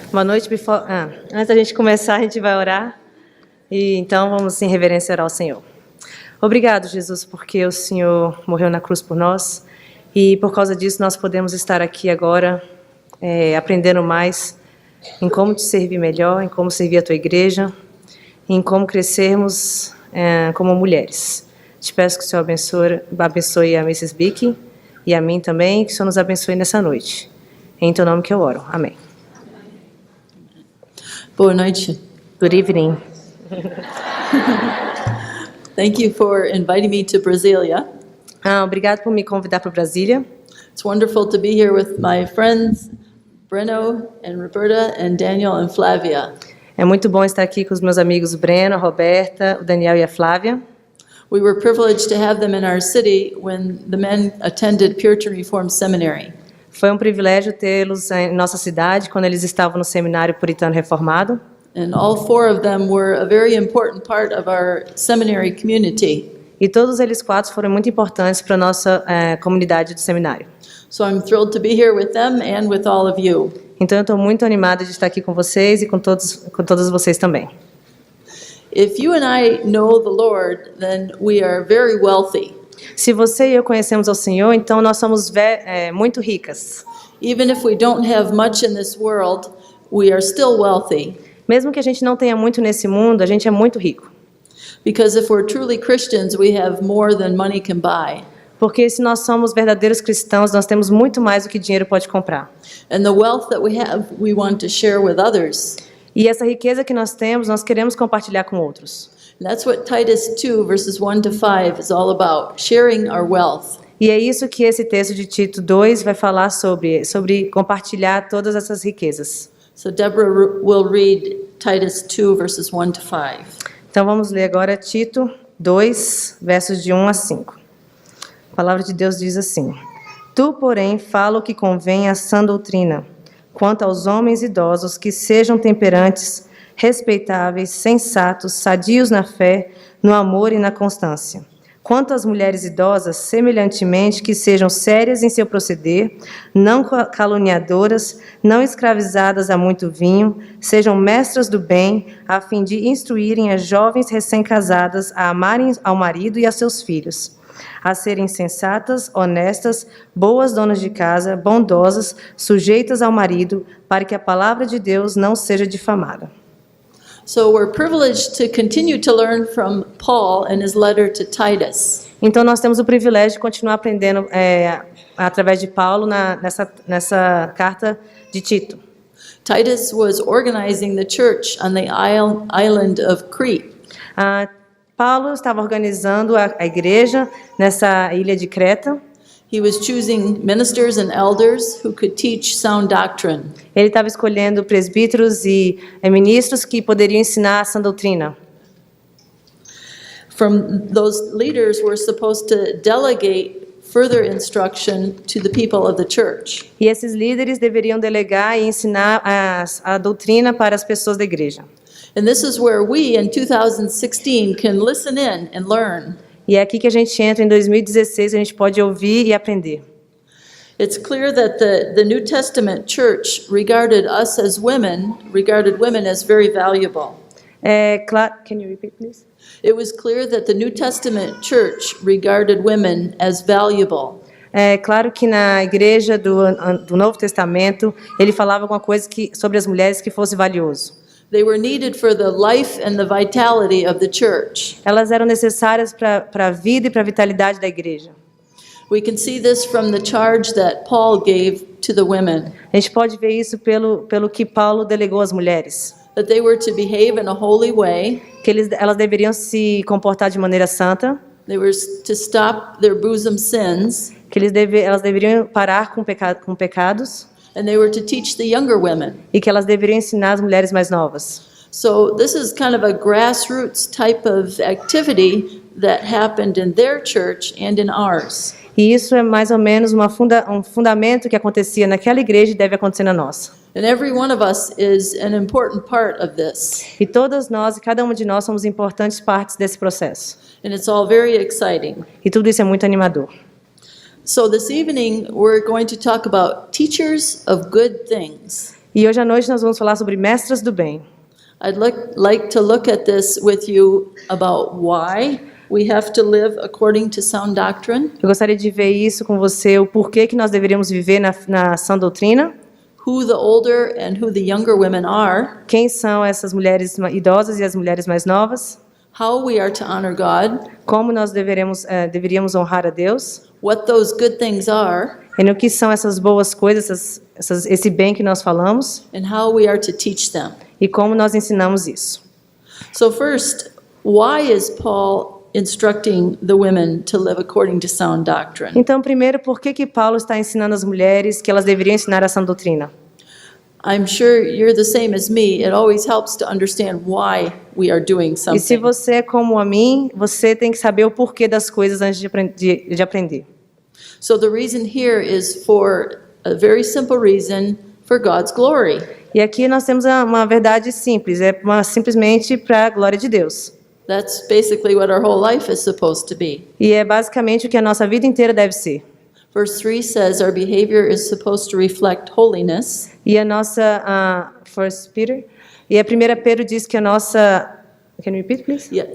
Boa noite. Antes da gente começar, a gente vai orar. E então vamos em reverência orar ao Senhor. Obrigado, Jesus, porque o Senhor morreu na cruz por nós. E por causa disso nós podemos estar aqui agora aprendendo mais em como te servir melhor, em como servir a tua igreja, em como crescermos como mulheres. Te peço que o Senhor abençoe a Mrs. Bick e a mim também, que o Senhor nos abençoe nessa noite. Em teu nome que eu oro. Amém. Boa noite. Good evening. Thank you for inviting me to Brasilia. Obrigado por me convidar para Brasília. It's wonderful to be here with my friends Breno and Roberta and Daniel and Flavia. É muito bom estar aqui com os meus amigos Breno, a Roberta, o Daniel e a Flávia. We were privileged to have them in our city when the men attended Puritan Reformed Seminary. Foi um privilégio tê-los em nossa cidade quando eles estavam no seminário puritano reformado. And all four of them were a very important part of our seminary community. E todos eles quatro foram muito importantes para a nossa comunidade do seminário. So I'm thrilled to be here with them and with all of you. Então eu estou muito animada de estar aqui com vocês e com todos vocês também. If you and I know the Lord, then we are very wealthy. Se você e eu conhecemos ao Senhor, então nós somos muito ricas. Even if we don't have much in this world, we are still wealthy. Mesmo que a gente não tenha muito nesse mundo, a gente é muito rico. Because if we're truly Christians, we have more than money can buy. Porque se nós somos verdadeiros cristãos, nós temos muito mais do que dinheiro pode comprar. And the wealth that we have, we want to share with others. E essa riqueza que nós temos, nós queremos compartilhar com outros. And that's what Titus 2 verses 1 to 5 is all about, sharing our wealth. E é isso que esse texto de Tito 2 vai falar sobre compartilhar todas essas riquezas. So Deborah will read Titus 2 verses 1 to 5. Então vamos ler agora Tito 2, versos de 1 a 5. A palavra de Deus diz assim: Tu, porém, fala o que convém à sã doutrina, quanto aos homens idosos que sejam temperantes, respeitáveis, sensatos, sadios na fé, no amor e na constância. Quanto às mulheres idosas, semelhantemente, que sejam sérias em seu proceder, não caluniadoras, não escravizadas a muito vinho, sejam mestras do bem, a fim de instruírem as jovens recém-casadas a amarem ao marido e a seus filhos, a serem sensatas, honestas, boas donas de casa, bondosas, sujeitas ao marido, para que a palavra de Deus não seja difamada. So we're privileged to continue to learn from Paul in his letter to Titus. Então nós temos o privilégio de continuar aprendendo através de Paulo nessa carta de Tito. Titus was organizing the church on the island of Crete. Paulo estava organizando a igreja nessa ilha de Creta. He was choosing ministers and elders who could teach sound doctrine. Ele estava escolhendo presbíteros e ministros que poderiam ensinar a sã doutrina. From those leaders were supposed to delegate further instruction to the people of the church. E esses líderes deveriam delegar e ensinar a doutrina para as pessoas da igreja. And this is where we in 2016 can listen in and learn. E é aqui que a gente entra em 2016, a gente pode ouvir e aprender. It's clear that the New Testament church regarded women as very valuable. Can you repeat, please? It was clear that the New Testament church regarded women as valuable. É claro que na igreja do Novo Testamento, ele falava alguma coisa sobre as mulheres que fosse valioso. They were needed for the life and the vitality of the church. Elas eram necessárias para a vida e para a vitalidade da igreja. We can see this from the charge that Paul gave to the women. A gente pode ver isso pelo que Paulo delegou às mulheres. That they were to behave in a holy way. Que elas deveriam se comportar de maneira santa. They were to stop their bosom sins. Que elas deveriam parar com pecados. And they were to teach the younger women. E que elas deveriam ensinar as mulheres mais novas. So this is kind of a grassroots type of activity that happened in their church and in ours. E isso é mais ou menos um fundamento que acontecia naquela igreja e deve acontecer na nossa. And every one of us is an important part of this. E todas nós, e cada uma de nós, somos importantes partes desse processo. And it's all very exciting. E tudo isso é muito animador. So this evening we're going to talk about teachers of good things. E hoje à noite nós vamos falar sobre mestras do bem. I'd like to look at this with you about why we have to live according to sound doctrine, Eu gostaria de ver isso com você, o porquê que nós deveríamos viver na sã doutrina, who the older and who the younger women are, quem são essas mulheres idosas e as mulheres mais novas, how we are to honor God, como nós deveríamos honrar a Deus, what those good things are, e no que são essas boas coisas, esse bem que nós falamos, and how we are to teach them. e como nós ensinamos isso. So first, why is Paul instructing the women to live according to sound doctrine? Então, primeiro, por que Paulo está ensinando as mulheres que elas deveriam ensinar a sã doutrina? I'm sure you're the same as me. It always helps to understand why we are doing E se something. você é como a mim, você tem que saber o porquê das coisas antes de aprender. So the reason here is for a very simple reason, for God's glory. E aqui nós temos uma verdade simples, simplesmente para a glória de Deus. That's basically what our whole life is supposed to be. E é basicamente o que a nossa vida inteira deve ser. Verse 3 says our behavior is supposed to reflect holiness. E a nossa, First Peter, e a 1 Pedro diz que a nossa, can you repeat, please? Yeah.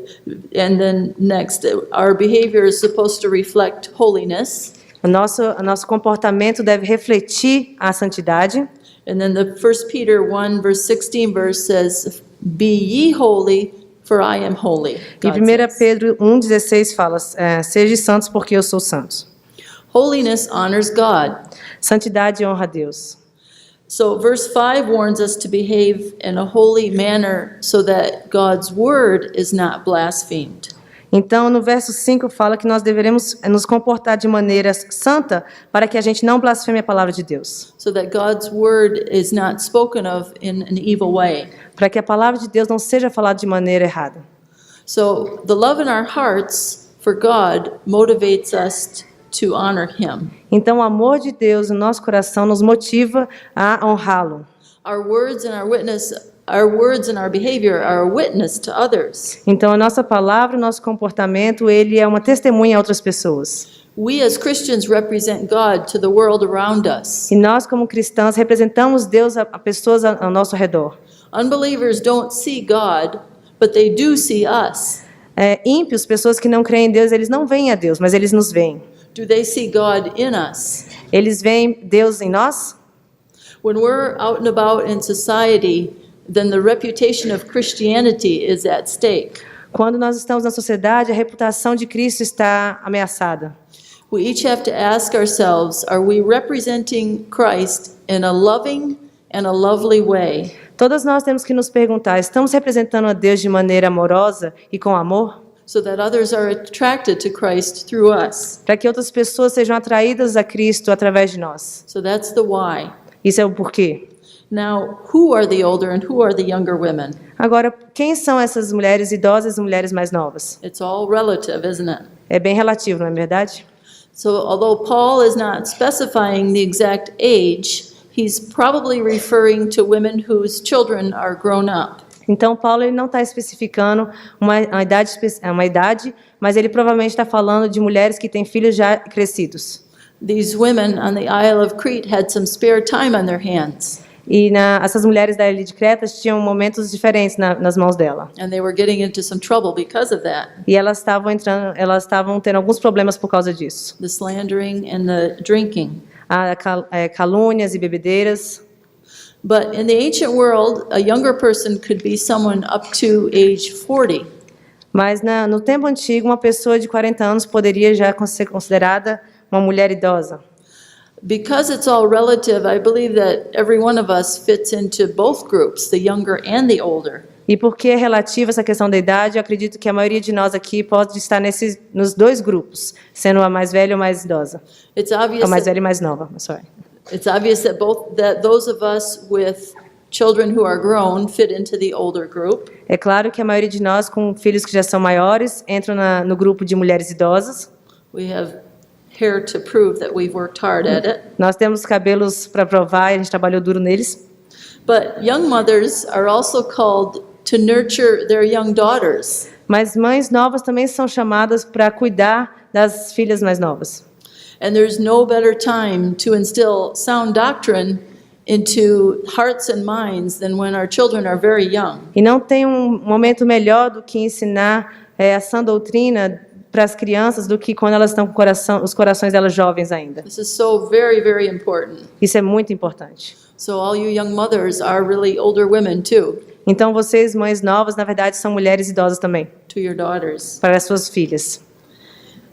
And then next, our behavior is supposed to reflect holiness. O nosso comportamento deve refletir a santidade. And then the 1 Peter 1 verse 16 verse says, "Be ye holy, for I am holy." E God 1 says. Pedro 1,16 fala, sejam santos porque eu sou santo. Holiness honors God. Santidade honra a Deus. So verse 5 warns us to behave in a holy manner so that God's word is not blasphemed. Então, no verso 5 fala que nós deveremos nos comportar de maneira santa para que a gente não blasfeme a palavra de Deus. So that God's word is not spoken of in an evil way. Para que a palavra de Deus não seja falada de maneira errada. So the love in our hearts for God motivates us to honor him. Então, o amor de Deus no nosso coração nos motiva a honrá-lo. Our words and our behavior are a witness to others. Então, a nossa palavra, o nosso comportamento, ele é uma testemunha a outras pessoas. We as Christians represent God to the world around us. E nós, como cristãos, representamos Deus a pessoas ao nosso redor. Unbelievers don't see God, but they do see us. Ímpios, pessoas que não creem em Deus, eles não veem a Deus, mas eles nos veem. Do they see God in us? Eles veem Deus em nós? When we're out and about in society, then the reputation of Christianity is at stake. Quando nós estamos na sociedade, a reputação de Cristo está ameaçada. We each have to ask ourselves, are we representing Christ in a loving and a lovely way? Todas nós temos que nos perguntar, estamos representando a Deus de maneira amorosa e com amor? So that others are attracted to Christ through us. Para que outras pessoas sejam atraídas a Cristo através de nós. So that's the why. Isso é o porquê. Now, who are the older and who are the younger women? Agora, quem são essas mulheres idosas e mulheres mais novas? It's all relative, isn't it? É bem relativo, não é verdade? So although Paul is not specifying the exact age, he's probably referring to women whose children are grown up. Então, Paulo ele não está especificando uma idade, mas ele provavelmente está falando de mulheres que têm filhos já crescidos. These women on the Isle of Crete had some spare time on their hands, E essas mulheres da ilha de Creta tinham momentos diferentes nas mãos dela. and they were getting into some trouble because of that. E elas estavam tendo alguns problemas por causa disso. The slandering and the drinking. Calúnias e bebedeiras. But in the ancient world, a younger person could be someone up to age 40. Mas no tempo antigo, uma pessoa de 40 anos poderia já ser considerada uma mulher idosa. Because it's all relative, I believe that every one of us fits into both groups, the younger and the older. E porque é relativa essa questão da idade, eu acredito que a maioria de nós aqui pode estar nos dois grupos, sendo a mais velha ou mais idosa. It's obvious A mais that, velha e mais nova, sorry. it's obvious that those of us with children who are grown fit into the older group. É claro que a maioria de nós, com filhos que já são maiores, entram no grupo de mulheres idosas. We have hair to prove that we've worked hard at it. Nós temos cabelos para provar e a gente trabalhou duro neles. But young mothers are also called to nurture their young daughters. Mas mães novas também são chamadas para cuidar das filhas mais novas. And there's no better time to instill sound doctrine into hearts and minds than when our children are very young. E não tem um momento melhor do que ensinar a sã doutrina para as crianças do que quando elas estão com os corações delas jovens ainda. This is so very, very important. Isso é muito importante. So all you young mothers are really older women too, Então, vocês, mães novas, na verdade, são mulheres idosas também, to your daughters. para as suas filhas.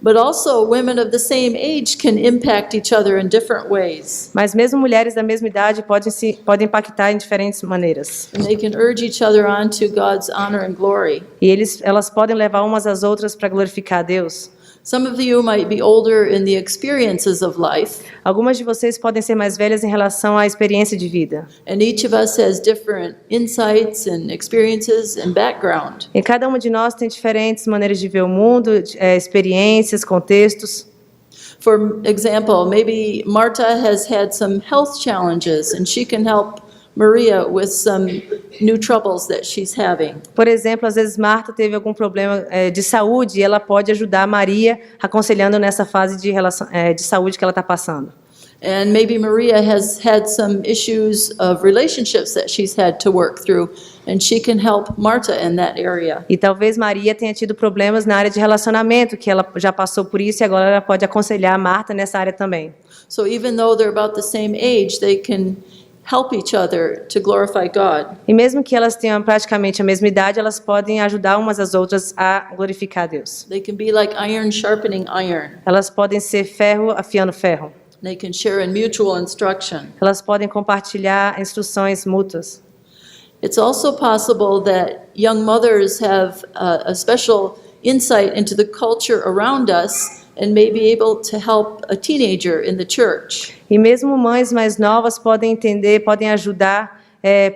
But also women of the same age can impact each other in different ways. Mas mesmo mulheres da mesma idade podem impactar em diferentes maneiras. And they can urge each other on to God's honor and glory. E elas podem levar umas às outras para glorificar a Deus. Some of you might be older in the experiences of life, Algumas de vocês podem ser mais velhas em relação à experiência de vida. and each of us has different insights and experiences and background. E cada uma de nós tem diferentes maneiras de ver o mundo, experiências, contextos. For example, maybe Marta has had some health challenges and she can help Maria with some new troubles that she's having. Por exemplo, às vezes Marta teve algum problema de saúde e ela pode ajudar Maria aconselhando nessa fase de saúde que ela está passando. And maybe Maria has had some issues of relationships that she's had to work through, and she can help Marta in that area. E talvez Maria tenha tido problemas na área de relacionamento, que ela já passou por isso e agora ela pode aconselhar Marta nessa área também. So even though they're about the same age, they can help each other to glorify God. E mesmo que elas tenham praticamente a mesma idade, elas podem ajudar umas às outras a glorificar a Deus. They can be like iron sharpening iron. Elas podem ser ferro afiando ferro. They can share in mutual instruction. Elas podem compartilhar instruções mútuas. It's also possible that young mothers have a special insight into the culture around us and may be able to help a teenager in the church. E mesmo mães mais novas podem entender, podem ajudar,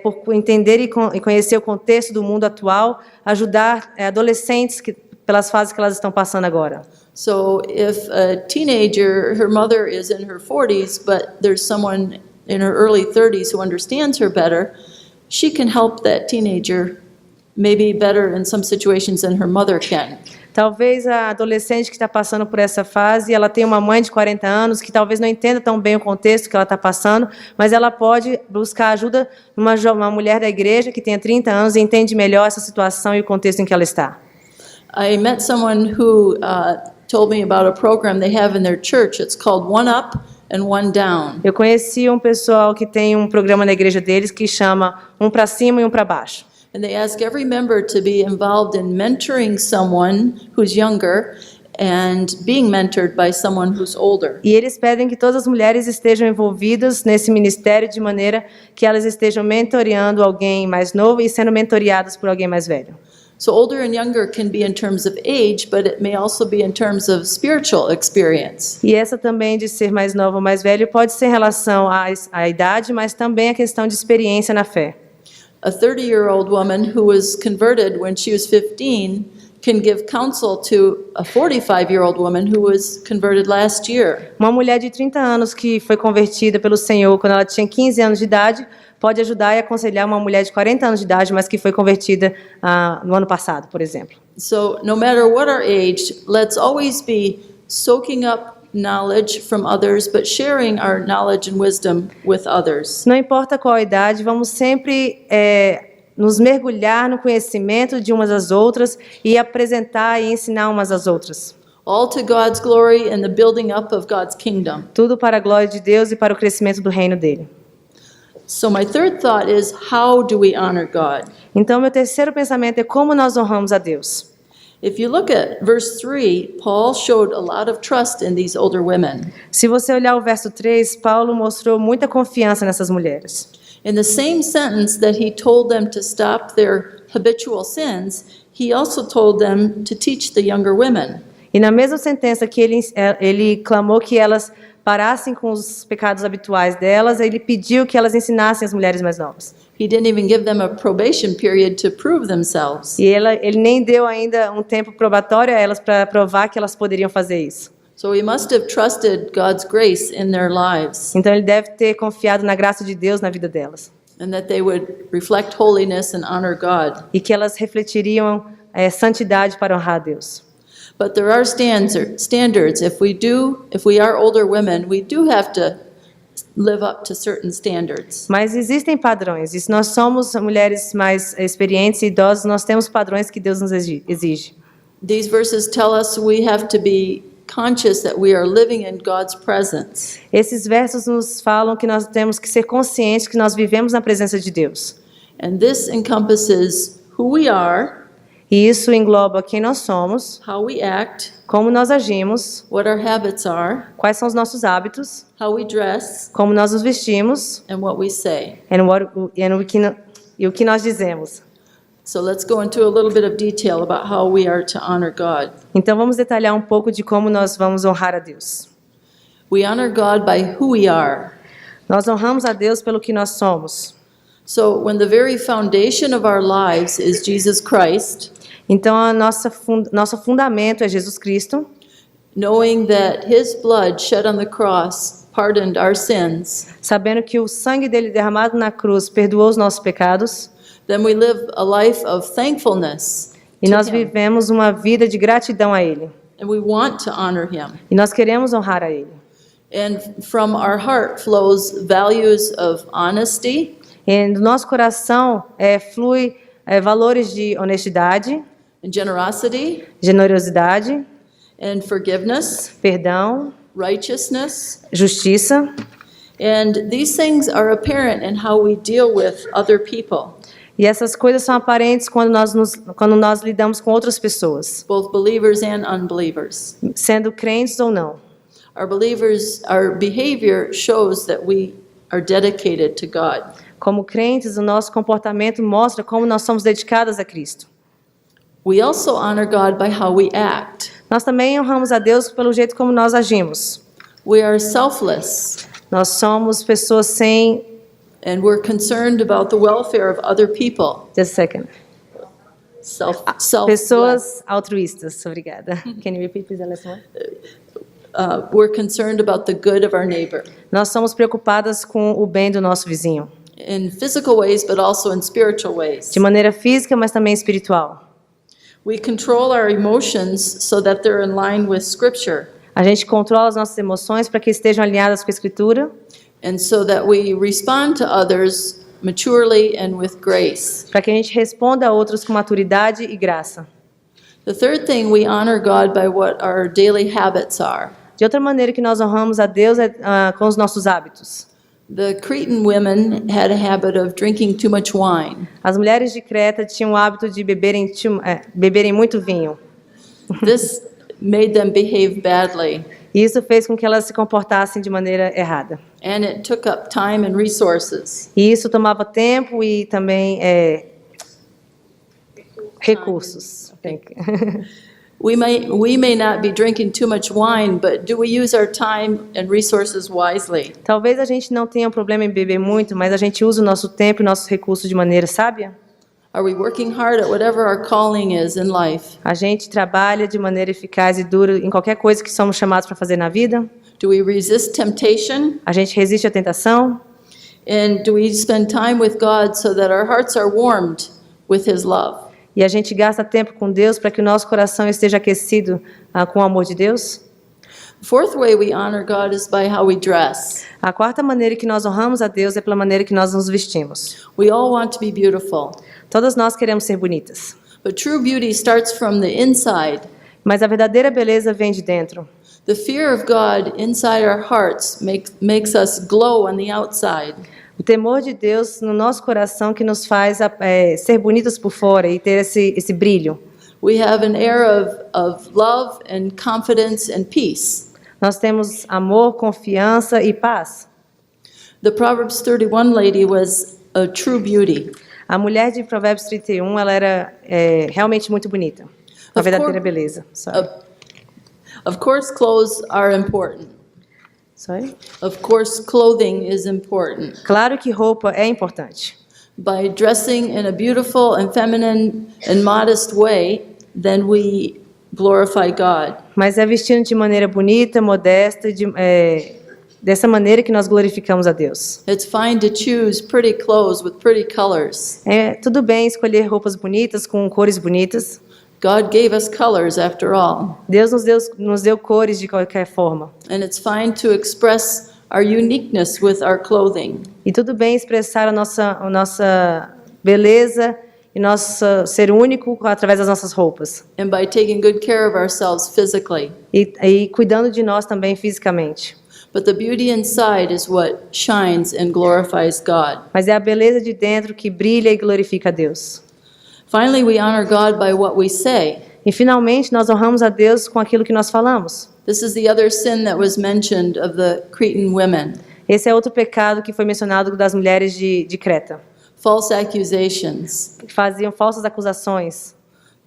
por entender e conhecer o contexto do mundo atual, ajudar adolescentes pelas fases que elas estão passando agora. So if a teenager, her mother is in her 40s, but there's someone in her early 30s who understands her better, she can help that teenager maybe better in some situations than her mother can. Talvez a adolescente que está passando por essa fase, ela tem uma mãe de 40 anos que talvez não entenda tão bem o contexto que ela está passando, mas ela pode buscar ajuda numa mulher da igreja que tenha 30 anos e entende melhor essa situação e o contexto em que ela está. I met someone who told me about a program they have in their church. It's called One Up and One Down. Eu conheci um pessoal que tem um programa na igreja deles que chama um para cima e um para baixo. And they ask every member to be involved in mentoring someone who's younger and being mentored by someone who's older. E eles pedem que todas as mulheres estejam envolvidas nesse ministério de maneira que elas estejam mentoreando alguém mais novo e sendo mentoreadas por alguém mais velho. So older and younger can be in terms of age, but it may also be in terms of spiritual experience. E essa também de ser mais nova ou mais velho pode ser em relação à idade, mas também a questão de experiência na fé. A 30-year-old woman who was converted when she was 15 can give counsel to a 45-year-old woman who was converted last year. Uma mulher de 30 anos que foi convertida pelo Senhor quando ela tinha 15 anos de idade pode ajudar e aconselhar uma mulher de 40 anos de idade, mas que foi convertida no ano passado, por exemplo. So no matter what our age, let's always be soaking up knowledge from others, but sharing our knowledge and wisdom with others. Não importa qual a idade, vamos sempre nos mergulhar no conhecimento de umas às outras e apresentar e ensinar umas às outras. All to God's glory and the building up of God's kingdom. Tudo para a glória de Deus e para o crescimento do reino dele. So my third thought is, how do we honor God? Então, meu terceiro pensamento é como nós honramos a Deus. If you look at verse 3, Paul showed a lot of trust in these older women. Se você olhar o verso 3, Paulo mostrou muita confiança nessas mulheres. In the same sentence that he told them to stop their habitual sins, he also told them to teach the younger women. E na mesma sentença que ele clamou que elas parassem com os pecados habituais delas, ele pediu que elas ensinassem as mulheres mais novas. He didn't even give them a probation period to prove themselves. E ele nem deu ainda um tempo probatório a elas para provar que elas poderiam fazer isso. So he must have trusted God's grace in their lives, Então ele deve ter confiado na graça de Deus na vida delas. and that they would reflect holiness and honor God. E que elas refletiriam santidade para honrar a Deus. But there are standards. If we are older women, we do have to live up to certain standards. Mas existem padrões. E se nós somos mulheres mais experientes e idosas, nós temos padrões que Deus nos exige. These verses tell us we have to be conscious that we are living in God's presence. Esses versos nos falam que nós temos que ser conscientes que nós vivemos na presença de Deus. And this encompasses who we are, E isso engloba quem nós somos, how we act, como nós agimos, what our habits are, quais são os nossos hábitos, how we dress, como nós nos vestimos and what we say. e o que nós dizemos. So let's go into a little bit of detail about how we are to honor God. Então vamos detalhar um pouco de como nós vamos honrar a Deus. We honor God by who we are. Nós honramos a Deus pelo que nós somos. So when the very foundation of our lives is Jesus Christ, Então a nosso fundamento é Jesus Cristo, knowing that his blood shed on the cross pardoned our sins, sabendo que o sangue dele derramado na cruz perdoou os nossos pecados, then we live a life of thankfulness e to nós him, vivemos uma vida de gratidão a Ele. and we want to honor him. E nós queremos honrar a Ele. And from our heart flows values of honesty, E do nosso coração flui valores de honestidade, and generosity, generosidade, and forgiveness, perdão, righteousness. justiça. And these things are apparent in how we deal with other people, E essas coisas são aparentes quando nós lidamos com outras pessoas, both believers and unbelievers. sendo crentes ou não. Our behavior shows that we are dedicated to God. Como crentes, o nosso comportamento mostra como nós somos dedicadas a Cristo. We also honor God by how we act. Nós também honramos a Deus pelo jeito como nós agimos. We are selfless, Nós somos pessoas sem... and we're concerned about the welfare of other people. Just a second. Selfless. Pessoas altruístas. Obrigada. Can you repeat, please, the last one? We're concerned about the good of our neighbor Nós somos preocupadas com o bem do nosso vizinho, in physical ways, but also in spiritual ways. de maneira física, mas também espiritual. We control our emotions so that they're in line with Scripture, A gente controla as nossas emoções para que estejam alinhadas com a Escritura, and so that we respond to others maturely and with grace. para que a gente responda a outros com maturidade e graça. The third thing, we honor God by what our daily habits are. De outra maneira que nós honramos a Deus é com os nossos hábitos. The Cretan women had a habit of drinking too much wine. As mulheres de Creta tinham o hábito de beberem muito vinho. This made them behave badly, E isso fez com que elas se comportassem de maneira errada. and it took up time and resources. E isso tomava tempo e também recursos. Thank you. We may not be drinking too much wine, but do we use our time and resources wisely? Talvez a gente não tenha um problema em beber muito, mas a gente usa o nosso tempo e nossos recursos de maneira sábia? Are we working hard at whatever our calling is in life? A gente trabalha de maneira eficaz e dura em qualquer coisa que somos chamados para fazer na vida? Do we resist temptation? A gente resiste à tentação? And do we spend time with God so that our hearts are warmed with His love? E a gente gasta tempo com Deus para que o nosso coração esteja aquecido com o amor de Deus? The fourth way we honor God is by how we dress. A quarta maneira que nós honramos a Deus é pela maneira que nós nos vestimos. We all want to be beautiful, Todas nós queremos ser bonitas, but true beauty starts from the inside. mas a verdadeira beleza vem de dentro. The fear of God inside our hearts makes us glow on the outside. O temor de Deus no nosso coração que nos faz ser bonitas por fora e ter esse brilho. We have an air of love and confidence and peace. Nós temos amor, confiança e paz. The Proverbs 31 lady was a true beauty. A mulher de Provérbios 31, ela era realmente muito bonita. Uma verdadeira beleza. Sorry. Of course, clothes are important. Sorry. Of course, clothing is important. Claro que roupa é importante. By dressing in a beautiful and feminine and modest way, then we glorify God. Mas é vestindo de maneira bonita, modesta, dessa maneira que nós glorificamos a Deus. It's fine to choose pretty clothes with pretty colors. É tudo bem escolher roupas bonitas, com cores bonitas. God gave us colors after all. Deus nos deu cores de qualquer forma. And it's fine to express our uniqueness with our clothing. E tudo bem expressar a nossa beleza e nosso ser único através das nossas roupas. And by taking good care of ourselves physically. E cuidando de nós também fisicamente. But the beauty inside is what shines and glorifies God. Mas é a beleza de dentro que brilha e glorifica a Deus. Finally, we honor God by what we say. E finalmente nós honramos a Deus com aquilo que nós falamos. This is the other sin that was mentioned of the Cretan women. Esse é outro pecado que foi mencionado das mulheres de Creta. False accusations. Que faziam falsas acusações.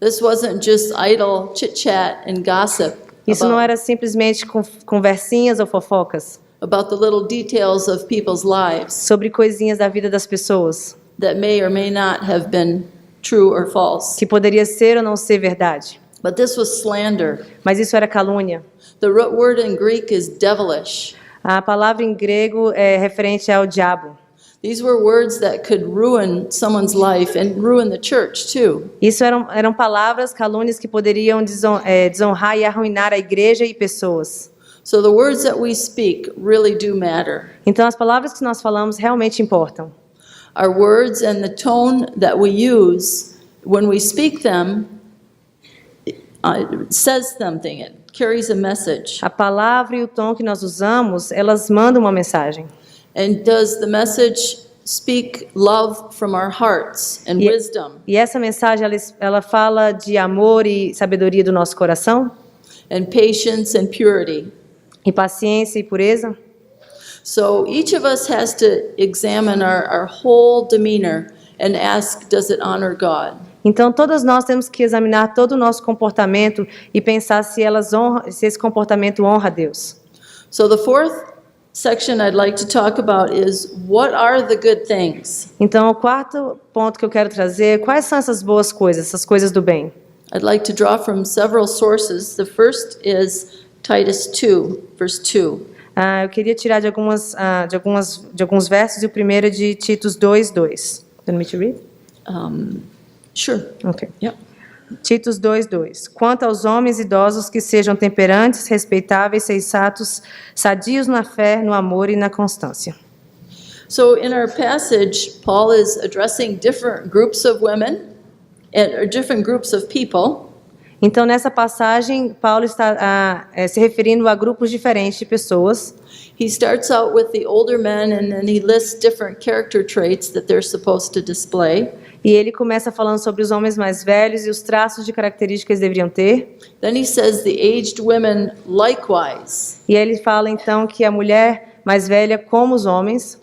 This wasn't just idle chit-chat and gossip Isso não era simplesmente conversinhas ou fofocas about the little details of people's lives sobre coisinhas da vida das pessoas, that may or may not have been true or false. que poderia ser ou não ser verdade. But this was slander. Mas isso era calúnia. The root word in Greek is devilish. A palavra em grego é referente ao diabo. These were words that could ruin someone's life and ruin the church too. Isso eram palavras, calúnias que poderiam desonrar e arruinar a igreja e pessoas. So the words that we speak really do matter. Então as palavras que nós falamos realmente importam. Our words and the tone that we use when we speak them says something. It carries a message. A palavra e o tom que nós usamos, elas mandam uma mensagem. And does the message speak love from our hearts and wisdom? E essa mensagem, ela fala de amor e sabedoria do nosso coração? And patience and purity. E paciência e pureza? So each of us has to examine our whole demeanor and ask, does it honor God? Então, todas nós temos que examinar todo o nosso comportamento e pensar se esse comportamento honra a Deus. So the fourth section I'd like to talk about is, what are the good things? Então, o quarto ponto que eu quero trazer, quais são essas boas coisas, essas coisas do bem? I'd like to draw from several sources. The first is Titus 2, verse 2. Eu queria tirar de alguns versos, e o primeiro é de Titus 2, 2. Do you want me to read? Sure. Ok. Yep. Titus 2, 2. Quanto aos homens idosos que sejam temperantes, respeitáveis, sensatos, sadios na fé, no amor e na constância. So in our passage, Paul is addressing different groups of women or different groups of people. Então, nessa passagem, Paulo está se referindo a grupos diferentes de pessoas. He starts out with the older men, and then he lists different character traits that they're supposed to display. E ele começa falando sobre os homens mais velhos e os traços de características que eles deveriam ter. Then he says the aged women likewise. E aí ele fala, então, que a mulher mais velha, como os homens.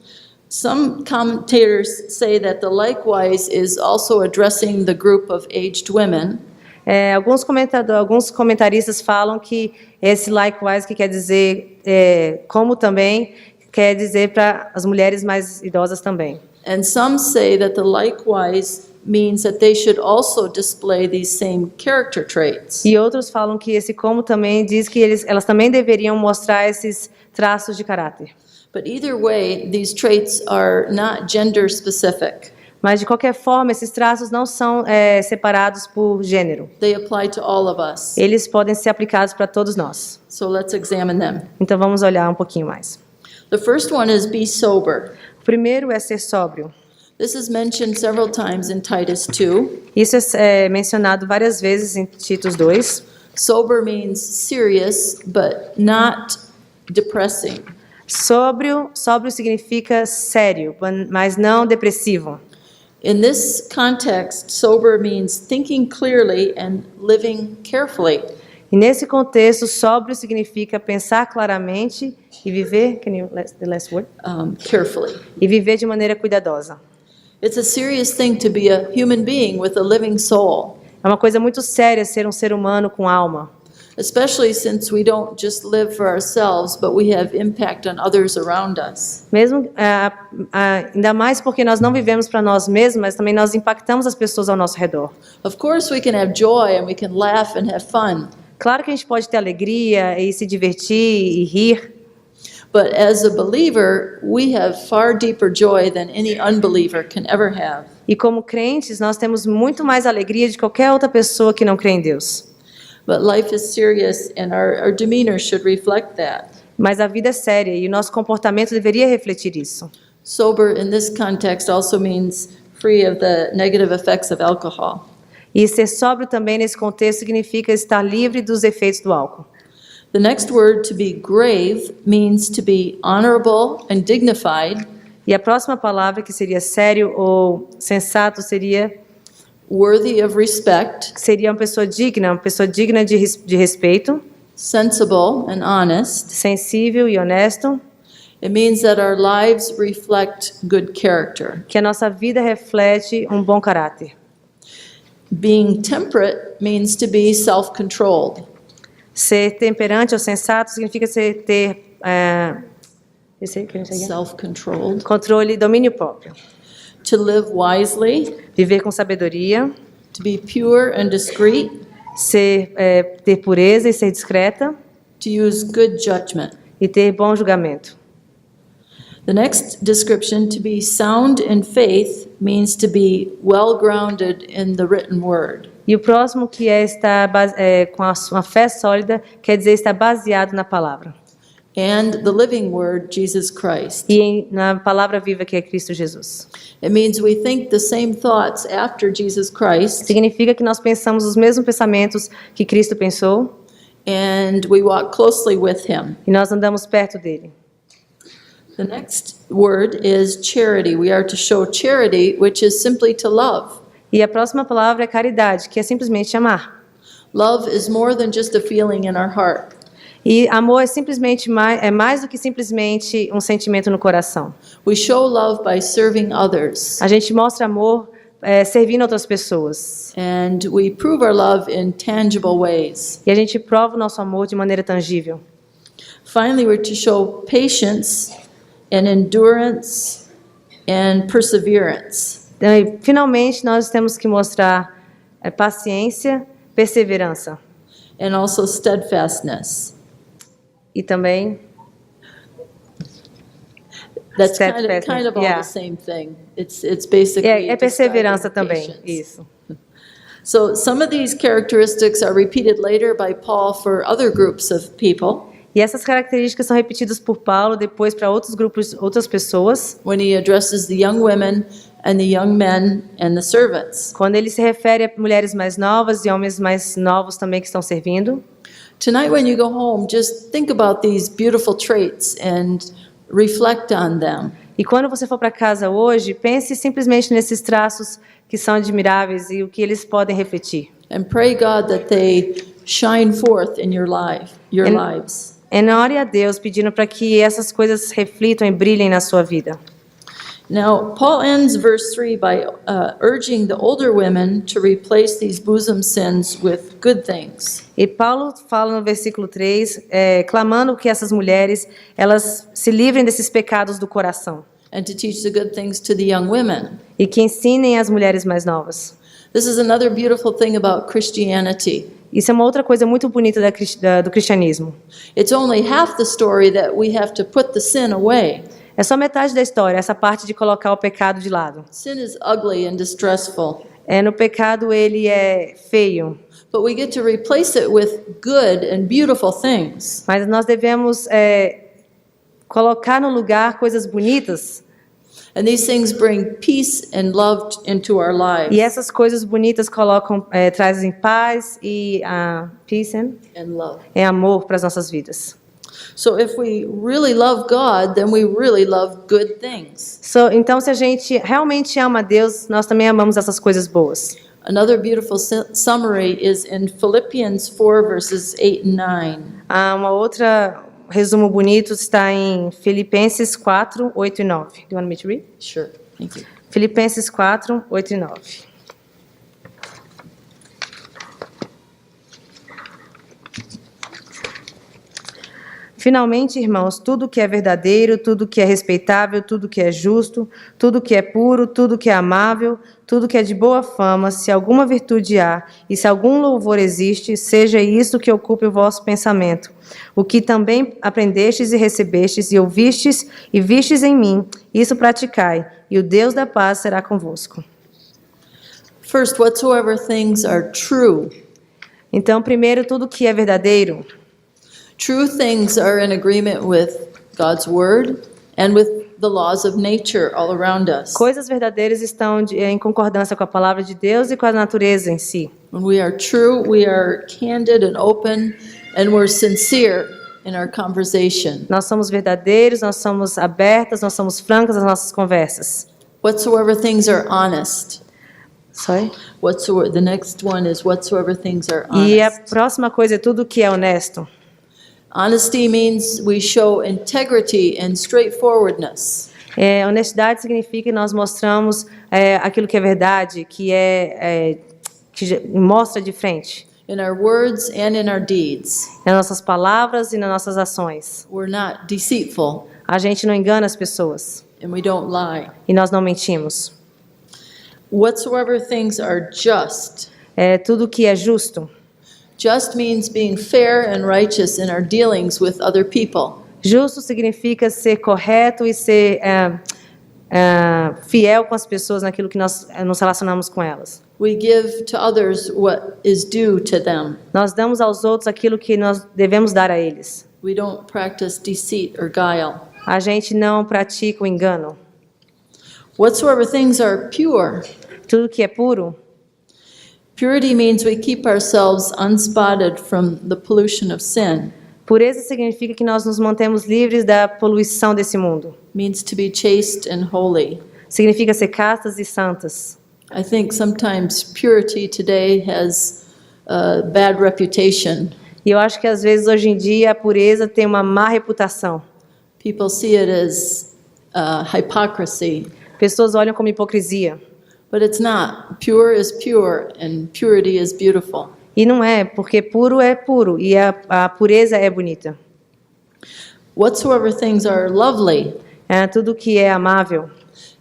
Some commentators say that the likewise is also addressing the group of aged women. Alguns comentaristas falam que esse likewise, que quer dizer como também, quer dizer para as mulheres mais idosas também. And some say that the likewise means that they should also display these same character traits. E outros falam que esse como também diz que elas também deveriam mostrar esses traços de caráter. But either way, these traits are not gender specific. Mas, de qualquer forma, esses traços não são separados por gênero. They apply to all of us. Eles podem ser aplicados para todos nós. So let's examine them. Então, vamos olhar um pouquinho mais. The first one is be sober. O primeiro é ser sóbrio. This is mentioned several times in Titus 2. Isso é mencionado várias vezes em Titus 2. Sober means serious, but not depressing. Sóbrio significa sério, mas não depressivo. In this context, sober means thinking clearly and living carefully. E nesse contexto, sóbrio significa pensar claramente e viver, the last word? Carefully. E viver de maneira cuidadosa. It's a serious thing to be a human being with a living soul. É uma coisa muito séria ser um ser humano com alma. Especially since we don't just live for ourselves, but we have impact on others around us. Mesmo ainda mais porque nós não vivemos para nós mesmos, mas também nós impactamos as pessoas ao nosso redor. Of course we can have joy and we can laugh and have fun. Claro que a gente pode ter alegria e se divertir e rir. But as a believer, we have far deeper joy than any unbeliever can ever have. E como crentes, nós temos muito mais alegria de qualquer outra pessoa que não crê em Deus. But life is serious and our demeanor should reflect that. Mas a vida é séria e o nosso comportamento deveria refletir isso. Sober in this context also means free of the negative effects of alcohol. E ser sóbrio também nesse contexto significa estar livre dos efeitos do álcool. The next word, to be grave, means to be honorable and dignified, E a próxima palavra, que seria sério ou sensato, seria worthy of respect, uma pessoa digna de respeito, sensible and honest. sensível e honesto, It means that our lives reflect good character. que a nossa vida reflete um bom caráter. Being temperate means to be self-controlled. Ser temperante ou sensato significa ter Self-controlled. controle e domínio próprio. To live wisely, Viver com sabedoria, to be pure and discreet, ter pureza e ser discreta, to use good judgment. e ter bom julgamento. The next description, to be sound in faith, means to be well-grounded in the written word. E o próximo, que é estar com uma fé sólida, quer dizer estar baseado na palavra. And the living word, Jesus Christ. E na palavra viva, que é Cristo Jesus. It means we think the same thoughts after Jesus Christ, Significa que nós pensamos os mesmos pensamentos que Cristo pensou and we walk closely with him. e nós andamos perto dele. The next word is charity. We are to show charity, which is simply to love. E a próxima palavra é caridade, que é simplesmente amar. Love is more than just a feeling in our heart. E amor é mais do que simplesmente um sentimento no coração. We show love by serving others, A gente mostra amor servindo outras pessoas. and we prove our love in tangible ways. E a gente prova o nosso amor de maneira tangível. Finally, we're to show patience and endurance and perseverance. Então, e, finalmente, nós temos que mostrar paciência, perseverança. And also steadfastness. E também That's Steadfastness, kind of all yeah. the same thing. It's basically é perseverança describing também. patience. Isso. So some of these characteristics are repeated later by Paul for other groups of people E essas características são repetidas por Paulo depois para outros grupos, outras pessoas, when he addresses the young women and the young men and the servants. quando ele se refere a mulheres mais novas e homens mais novos também que estão servindo. Tonight when you go home, just think about these beautiful traits and reflect on them. E quando você for para casa hoje, pense simplesmente nesses traços que são admiráveis e o que eles podem refletir. And pray God that they shine forth in your lives. E ore a Deus pedindo para que essas coisas reflitam e brilhem na sua vida. Now, Paul ends verse 3 by urging the older women to replace these bosom sins with good things. E Paulo fala no versículo 3, clamando que essas mulheres, elas se livrem desses pecados do coração. And to teach the good things to the young women. E que ensinem as mulheres mais novas. This is another beautiful thing about Christianity. Isso é uma outra coisa muito bonita do cristianismo. It's only half the story that we have to put the sin away. É só metade da história, essa parte de colocar o pecado de lado. Sin is ugly and distressful, No pecado ele é feio, but we get to replace it with good and beautiful things. mas nós devemos colocar no lugar coisas bonitas. And these things bring peace and love into our lives. E essas coisas bonitas trazem paz e peace And love. amor para as nossas vidas. So if we really love God, then we really love good things. Então, se a gente realmente ama a Deus, nós também amamos essas coisas boas. Another beautiful summary is in Philippians 4 verses 8 and 9. Uma outra resumo bonito está em Filipenses 4, 8 e 9. Do you want me to read? Sure. Thank you. Filipenses 4, 8 e 9. Finalmente, irmãos, tudo que é verdadeiro, tudo que é respeitável, tudo que é justo, tudo que é puro, tudo que é amável, tudo que é de boa fama, se alguma virtude há e se algum louvor existe, seja isso que ocupe o vosso pensamento. O que também aprendestes e recebestes e ouvistes e vistes em mim, isso praticai, e o Deus da paz será convosco. First, whatsoever things are true. Então, primeiro, tudo que é verdadeiro. True things are in agreement with God's word and with the laws of nature all around us. Coisas verdadeiras estão em concordância com a palavra de Deus e com a natureza em si. When we are true, we are candid and open, and we're sincere in our conversation. Nós somos verdadeiros, nós somos abertas, nós somos francas nas nossas conversas. Whatsoever things are honest. Sorry? The next one is whatsoever things are E a honest. próxima coisa é tudo que é honesto. Honesty means we show integrity and straightforwardness. Honestidade significa que nós mostramos aquilo que é verdade, que mostra de frente. In our words and in our deeds. Nas nossas palavras e nas nossas ações. We're not deceitful A gente não engana as pessoas. and we don't lie. E nós não mentimos. Whatsoever things are just. Tudo que é justo. Just means being fair and righteous in our dealings with other people. Justo significa ser correto e ser fiel com as pessoas naquilo que nós nos relacionamos com elas. We give to others what is due to them. Nós damos aos outros aquilo que nós devemos dar a eles. We don't practice deceit or guile. A gente não pratica o engano. Whatsoever things are pure. Tudo que é puro. Purity means we keep ourselves unspotted from the pollution of sin. Pureza significa que nós nos mantemos livres da poluição desse mundo. Means to be chaste and holy. Significa ser castas e santas. I think sometimes purity today has a bad reputation. E eu acho que às vezes hoje em dia a pureza tem uma má reputação. People see it as hypocrisy. Pessoas olham como hipocrisia. But it's not. Pure is pure and purity is beautiful. E não é, porque puro é puro e a pureza é bonita. Whatsoever things are lovely. Tudo que é amável.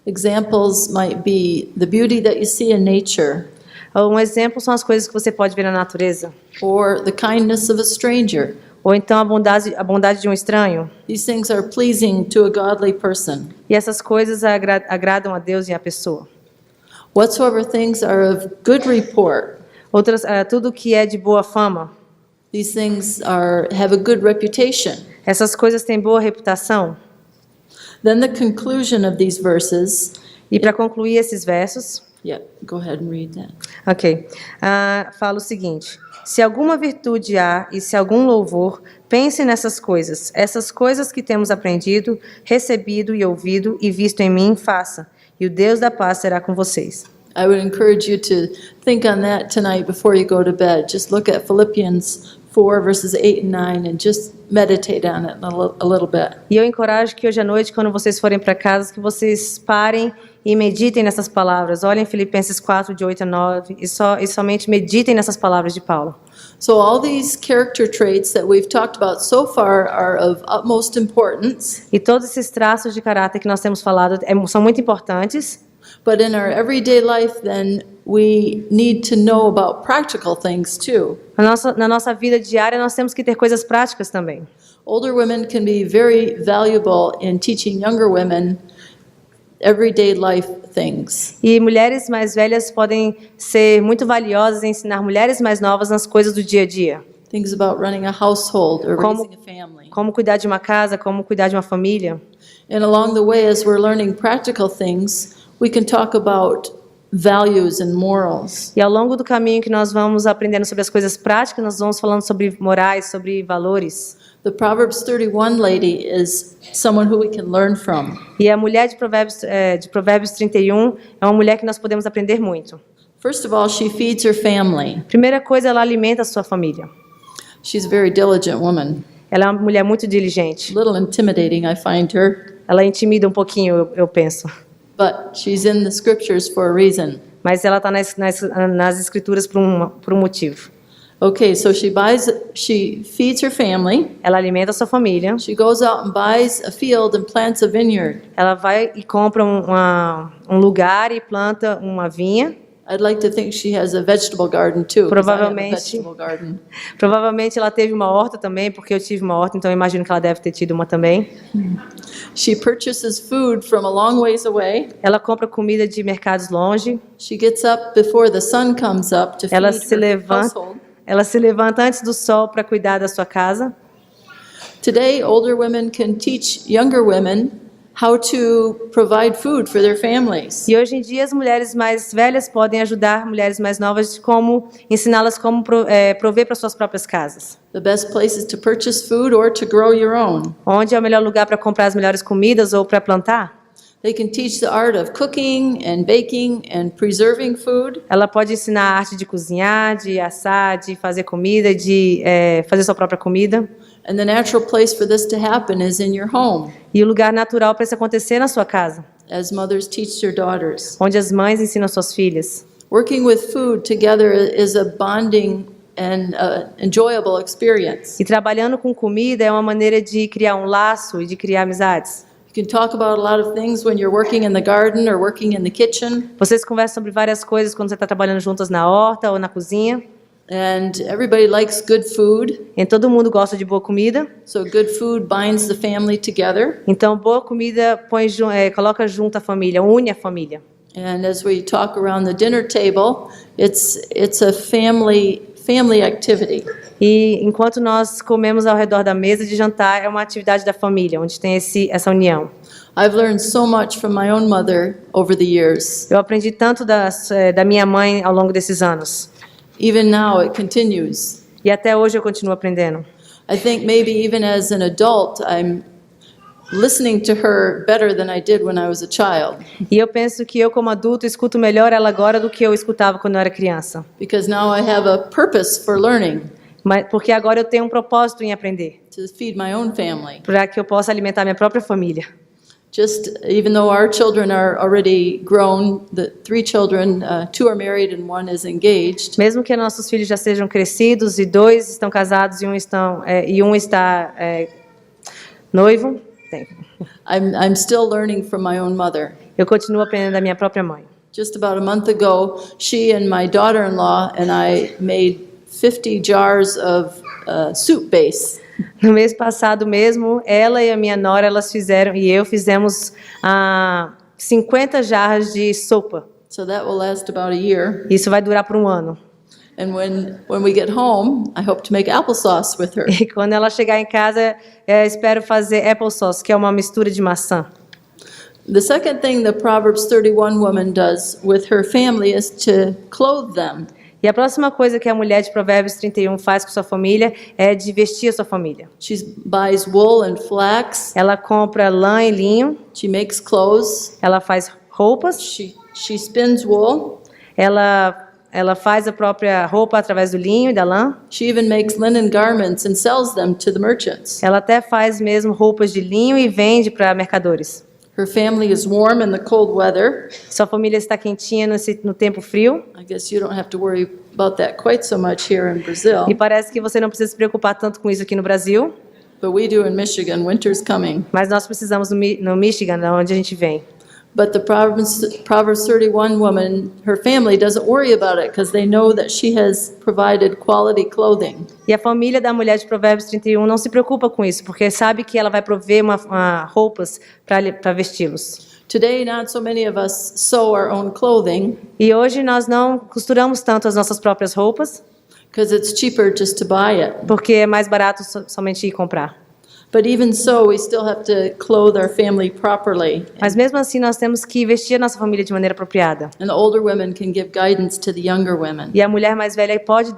Examples might be the beauty that you see in nature. Um exemplo são as coisas que você pode ver na natureza. Or the kindness of a stranger. Ou então a bondade de um estranho. These things are pleasing to a godly person. E essas coisas agradam a Deus e a pessoa. Whatsoever things are of good report. Tudo que é de boa fama. These things have a good reputation. Essas coisas têm boa reputação. Then the conclusion of these verses. E para concluir esses versos. Yeah, go ahead and read that. Ok. Fala o seguinte. Se alguma virtude há e se algum louvor, pense nessas coisas. Essas coisas que temos aprendido, recebido e ouvido e visto em mim, faça. E o Deus da paz será com vocês. I would encourage you to think on that tonight before you go to bed. Just look at Philippians 4 verses 8 and 9 and just meditate on it a little bit. E eu encorajo que hoje à noite, quando vocês forem para casa, que vocês parem e meditem nessas palavras. Olhem Filipenses 4, de 8 a 9, e somente meditem nessas palavras de Paulo. So all these character traits that we've talked about so far are of utmost importance. E todos esses traços de caráter que nós temos falado são muito importantes. But in our everyday life, then, we need to know about practical things too. Na nossa vida diária, nós temos que ter coisas práticas também. Older women can be very valuable in teaching younger women everyday life things. E mulheres mais velhas podem ser muito valiosas em ensinar mulheres mais novas nas coisas do dia a dia. Things about running a household or Como- raising a family. Como cuidar de uma casa, como cuidar de uma família. And along the way, as we're learning practical things, we can talk about values and morals. E ao longo do caminho que nós vamos aprendendo sobre as coisas práticas, nós vamos falando sobre morais, sobre valores. The Proverbs 31 lady is someone who we can learn from. E a mulher de Provérbios 31 é uma mulher que nós podemos aprender muito. First of all, she feeds her family. Primeira coisa, ela alimenta a sua família. She's a very diligent woman. Ela é uma mulher muito diligente. A little intimidating, I find her, Ela intimida um pouquinho, eu penso. but she's in the scriptures for a reason. Mas ela está nas escrituras por um motivo. Okay, so she feeds her family. Ela alimenta a sua família. She goes out and buys a field and plants a vineyard. Ela vai e compra um lugar e planta uma vinha. I'd like to think she has a vegetable garden too, 'cause I have a Provavelmente. vegetable garden. Provavelmente ela teve uma horta também, porque eu tive uma horta, então eu imagino que ela deve ter tido uma também. She purchases food from a long ways away. Ela compra comida de mercados longe. She gets up before the sun comes up to Ela feed se her levanta, household. ela se levanta antes do sol para cuidar da sua casa. Today, older women can teach younger women how to provide food for their families. E hoje em dia as mulheres mais velhas podem ajudar mulheres mais novas de como ensiná-las como prover para suas próprias casas. The best places to purchase food or to grow your own. Onde é o melhor lugar para comprar as melhores comidas ou para plantar? They can teach the art of cooking and baking and preserving food. Ela pode ensinar a arte de cozinhar, de assar, de fazer comida, de fazer sua própria comida. And the natural place for this to happen is in your home, E o lugar natural para isso acontecer é na sua casa, as mothers teach their daughters. onde as mães ensinam suas filhas. Working with food together is a bonding and enjoyable experience. E trabalhando com comida é uma maneira de criar um laço e de criar amizades. You can talk about a lot of things when you're working in the garden or working in the kitchen, Vocês conversam sobre várias coisas quando você está trabalhando juntas na horta ou na cozinha. and everybody likes good food. E todo mundo gosta de boa comida. So good food binds the family together. Então, boa comida coloca junto a família, une a família. And as we talk around the dinner table, it's a family activity. E enquanto nós comemos ao redor da mesa de jantar, é uma atividade da família, onde tem essa união. I've learned so much from my own mother over the years. Eu aprendi tanto da minha mãe ao longo desses anos. Even now it continues. E até hoje eu continuo aprendendo. I think maybe even as an adult, I'm listening to her better than I did when I was a child, E eu penso que eu, como adulto, escuto melhor ela agora do que eu escutava quando eu era criança. because now I have a purpose for learning Porque agora eu tenho um propósito em aprender, to feed my own family. para que eu possa alimentar minha própria família. Just even though our children are already grown, the 3 children, 2 are married and 1 is engaged. Mesmo que nossos filhos já sejam crescidos e 2 estão casados e um está noivo, I'm still learning from my own mother. eu continuo aprendendo da minha própria mãe. Just about a month ago, she and my daughter-in-law and I made 50 jars of soup base. No mês passado mesmo, ela e a minha nora, fizemos 50 jarras de sopa. So that will last about a year. Isso vai durar por um ano. And when we get home, I hope to make applesauce with her. E quando ela chegar em casa, espero fazer applesauce, que é uma mistura de maçã. The second thing the Proverbs 31 woman does with her family is to clothe them. E a próxima coisa que a mulher de Provérbios 31 faz com sua família é de vestir a sua família. She buys wool and flax. Ela compra lã e linho, She makes clothes. ela faz roupas, She spins wool. ela faz a própria roupa através do linho e da lã. She even makes linen garments and sells them to the merchants. Ela até faz mesmo roupas de linho e vende para mercadores. Her family is warm in the cold weather. Sua família está quentinha no tempo frio. I guess you don't have to worry about that quite so much here in Brazil. E parece que você não precisa se preocupar tanto com isso aqui no Brasil. But we do in Michigan. Winter's coming. Mas nós precisamos no Michigan, de onde a gente vem. But the Proverbs 31 woman, her family doesn't worry about it because they know that she has provided quality clothing. E a família da mulher de Provérbios 31 não se preocupa com isso, porque sabe que ela vai prover roupas para vesti-los. Today, not so many of us sew our own clothing E hoje nós não costuramos tanto as nossas próprias roupas, because it's cheaper just to buy it. porque é mais barato somente ir comprar. But even so, we still have to clothe our family properly. Mas mesmo assim nós temos que vestir a nossa família de maneira apropriada. And the older women can give guidance to the younger women. E a mulher mais velha pode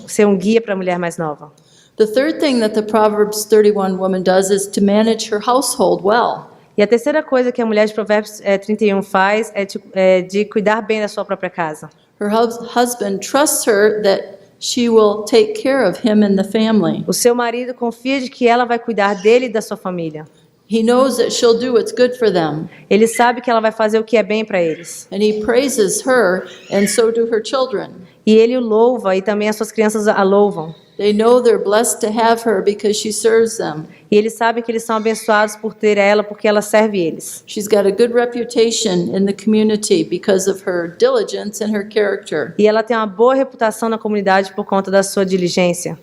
ser um guia para a mulher mais nova. The third thing that the Proverbs 31 woman does is to manage her household well. E a terceira coisa que a mulher de Provérbios 31 faz é de cuidar bem da sua própria casa. Her husband trusts her that she will take care of him and the family. O seu marido confia de que ela vai cuidar dele e da sua família. He knows that she'll do what's good for them. Ele sabe que ela vai fazer o que é bem para eles. And he praises her, and so do her children. E ele o louva e também as suas crianças a louvam. They know they're blessed to have her because she serves them. E eles sabem que eles são abençoados por ter ela porque ela serve eles. She's got a good reputation in the community because of her diligence and her character. E ela tem uma boa reputação na comunidade por conta da sua diligência.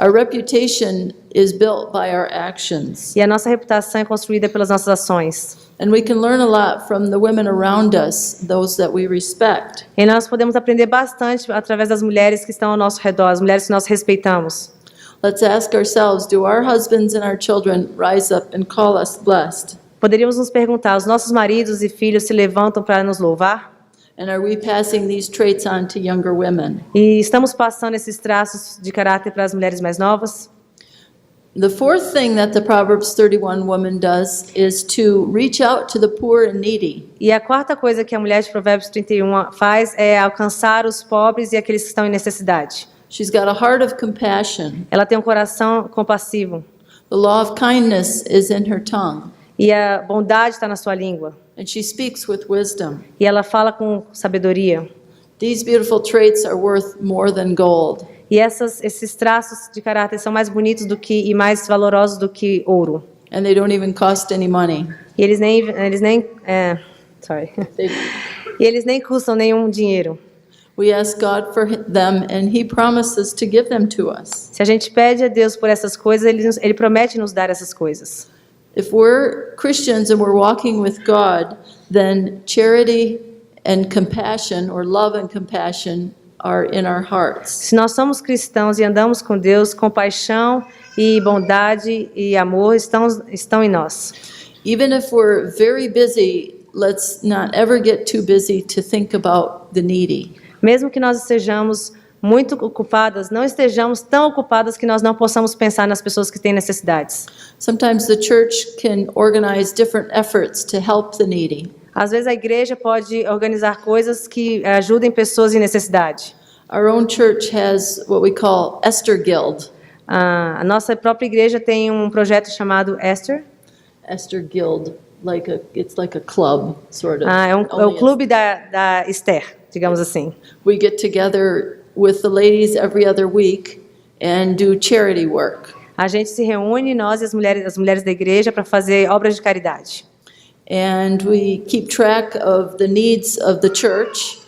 Our reputation is built by our actions. E a nossa reputação é construída pelas nossas ações. And we can learn a lot from the women around us, those that we respect. E nós podemos aprender bastante através das mulheres que estão ao nosso redor, as mulheres que nós respeitamos. Let's ask ourselves, do our husbands and our children rise up and call us blessed? Poderíamos nos perguntar, os nossos maridos e filhos se levantam para nos louvar? And are we passing these traits on to younger women? E estamos passando esses traços de caráter para as mulheres mais novas? The fourth thing that the Proverbs 31 woman does is to reach out to the poor and needy. E a quarta coisa que a mulher de Provérbios 31 faz é alcançar os pobres e aqueles que estão em necessidade. She's got a heart of compassion. Ela tem um coração compassivo. The law of kindness is in her tongue, E a bondade está na sua língua. and she speaks with wisdom. E ela fala com sabedoria. These beautiful traits are worth more than gold. E esses traços de caráter são mais bonitos do que e mais valorosos do que ouro. And they don't even cost any money. E eles nem sorry. They, E eles nem custam nenhum dinheiro. we ask God for them, and He promises to give them to us. Se a gente pede a Deus por essas coisas, ele promete nos dar essas coisas. If we're Christians and we're walking with God, then charity and compassion, or love and compassion, are in our hearts. Se nós somos cristãos e andamos com Deus, compaixão e bondade e amor estão em nós. Even if we're very busy, let's not ever get too busy to think about the needy. Mesmo que nós estejamos muito ocupadas, não estejamos tão ocupadas que nós não possamos pensar nas pessoas que têm necessidades. Sometimes the church can organize different efforts to help the needy. Às vezes a igreja pode organizar coisas que ajudem pessoas em necessidade. Our own church has what we call Esther Guild. A nossa própria igreja tem um projeto chamado Esther. Esther Guild, it's like a club, sort of. É o Only clube da Esther, digamos assim. we get together with the ladies every other week and do charity work. A gente se reúne, nós e as mulheres da igreja, para fazer obras de caridade. And we keep track of the needs of the church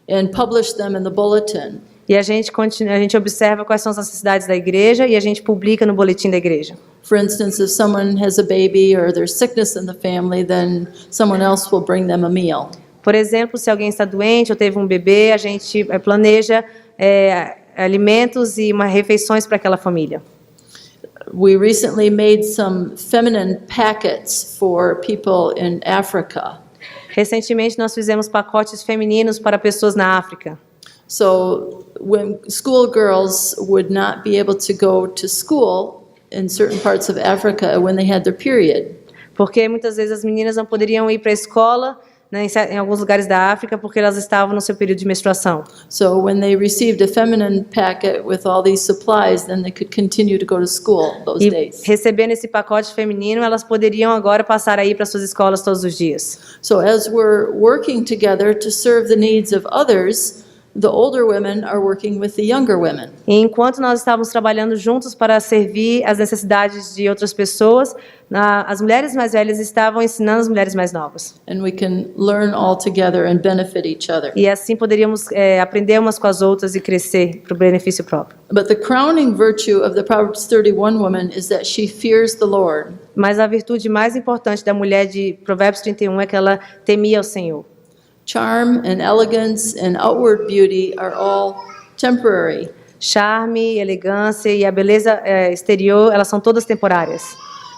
and publish them in the bulletin. E a gente observa quais são as necessidades da igreja e a gente publica no boletim da igreja. For instance, if someone has a baby or there's sickness in the family, then someone else will bring them a meal. Por exemplo, se alguém está doente ou teve um bebê, a gente planeja alimentos e refeições para aquela família. We recently made some feminine packets for people in Africa. Recentemente, nós fizemos pacotes femininos para pessoas na África. So when schoolgirls would not be able to go to school in certain parts of Africa when they had their period. Porque muitas vezes as meninas não poderiam ir para a escola, né, em alguns lugares da África, porque elas estavam no seu período de menstruação. So when they received a feminine packet with all these supplies, then they could continue to go to school those E days. recebendo esse pacote feminino, elas poderiam agora passar a ir para suas escolas todos os dias. So as we're working together to serve the needs of others, the older women are working with the younger women. E enquanto nós estávamos trabalhando juntos para servir as necessidades de outras pessoas, as mulheres mais velhas estavam ensinando as mulheres mais novas. And we can learn all together and benefit each other. E assim poderíamos aprender umas com as outras e crescer para o benefício próprio. But the crowning virtue of the Proverbs 31 woman is that she fears the Lord. Mas a virtude mais importante da mulher de Provérbios 31 é que ela temia o Senhor. Charm and elegance and outward beauty are all temporary. Charme, elegância e a beleza exterior, elas são todas temporárias.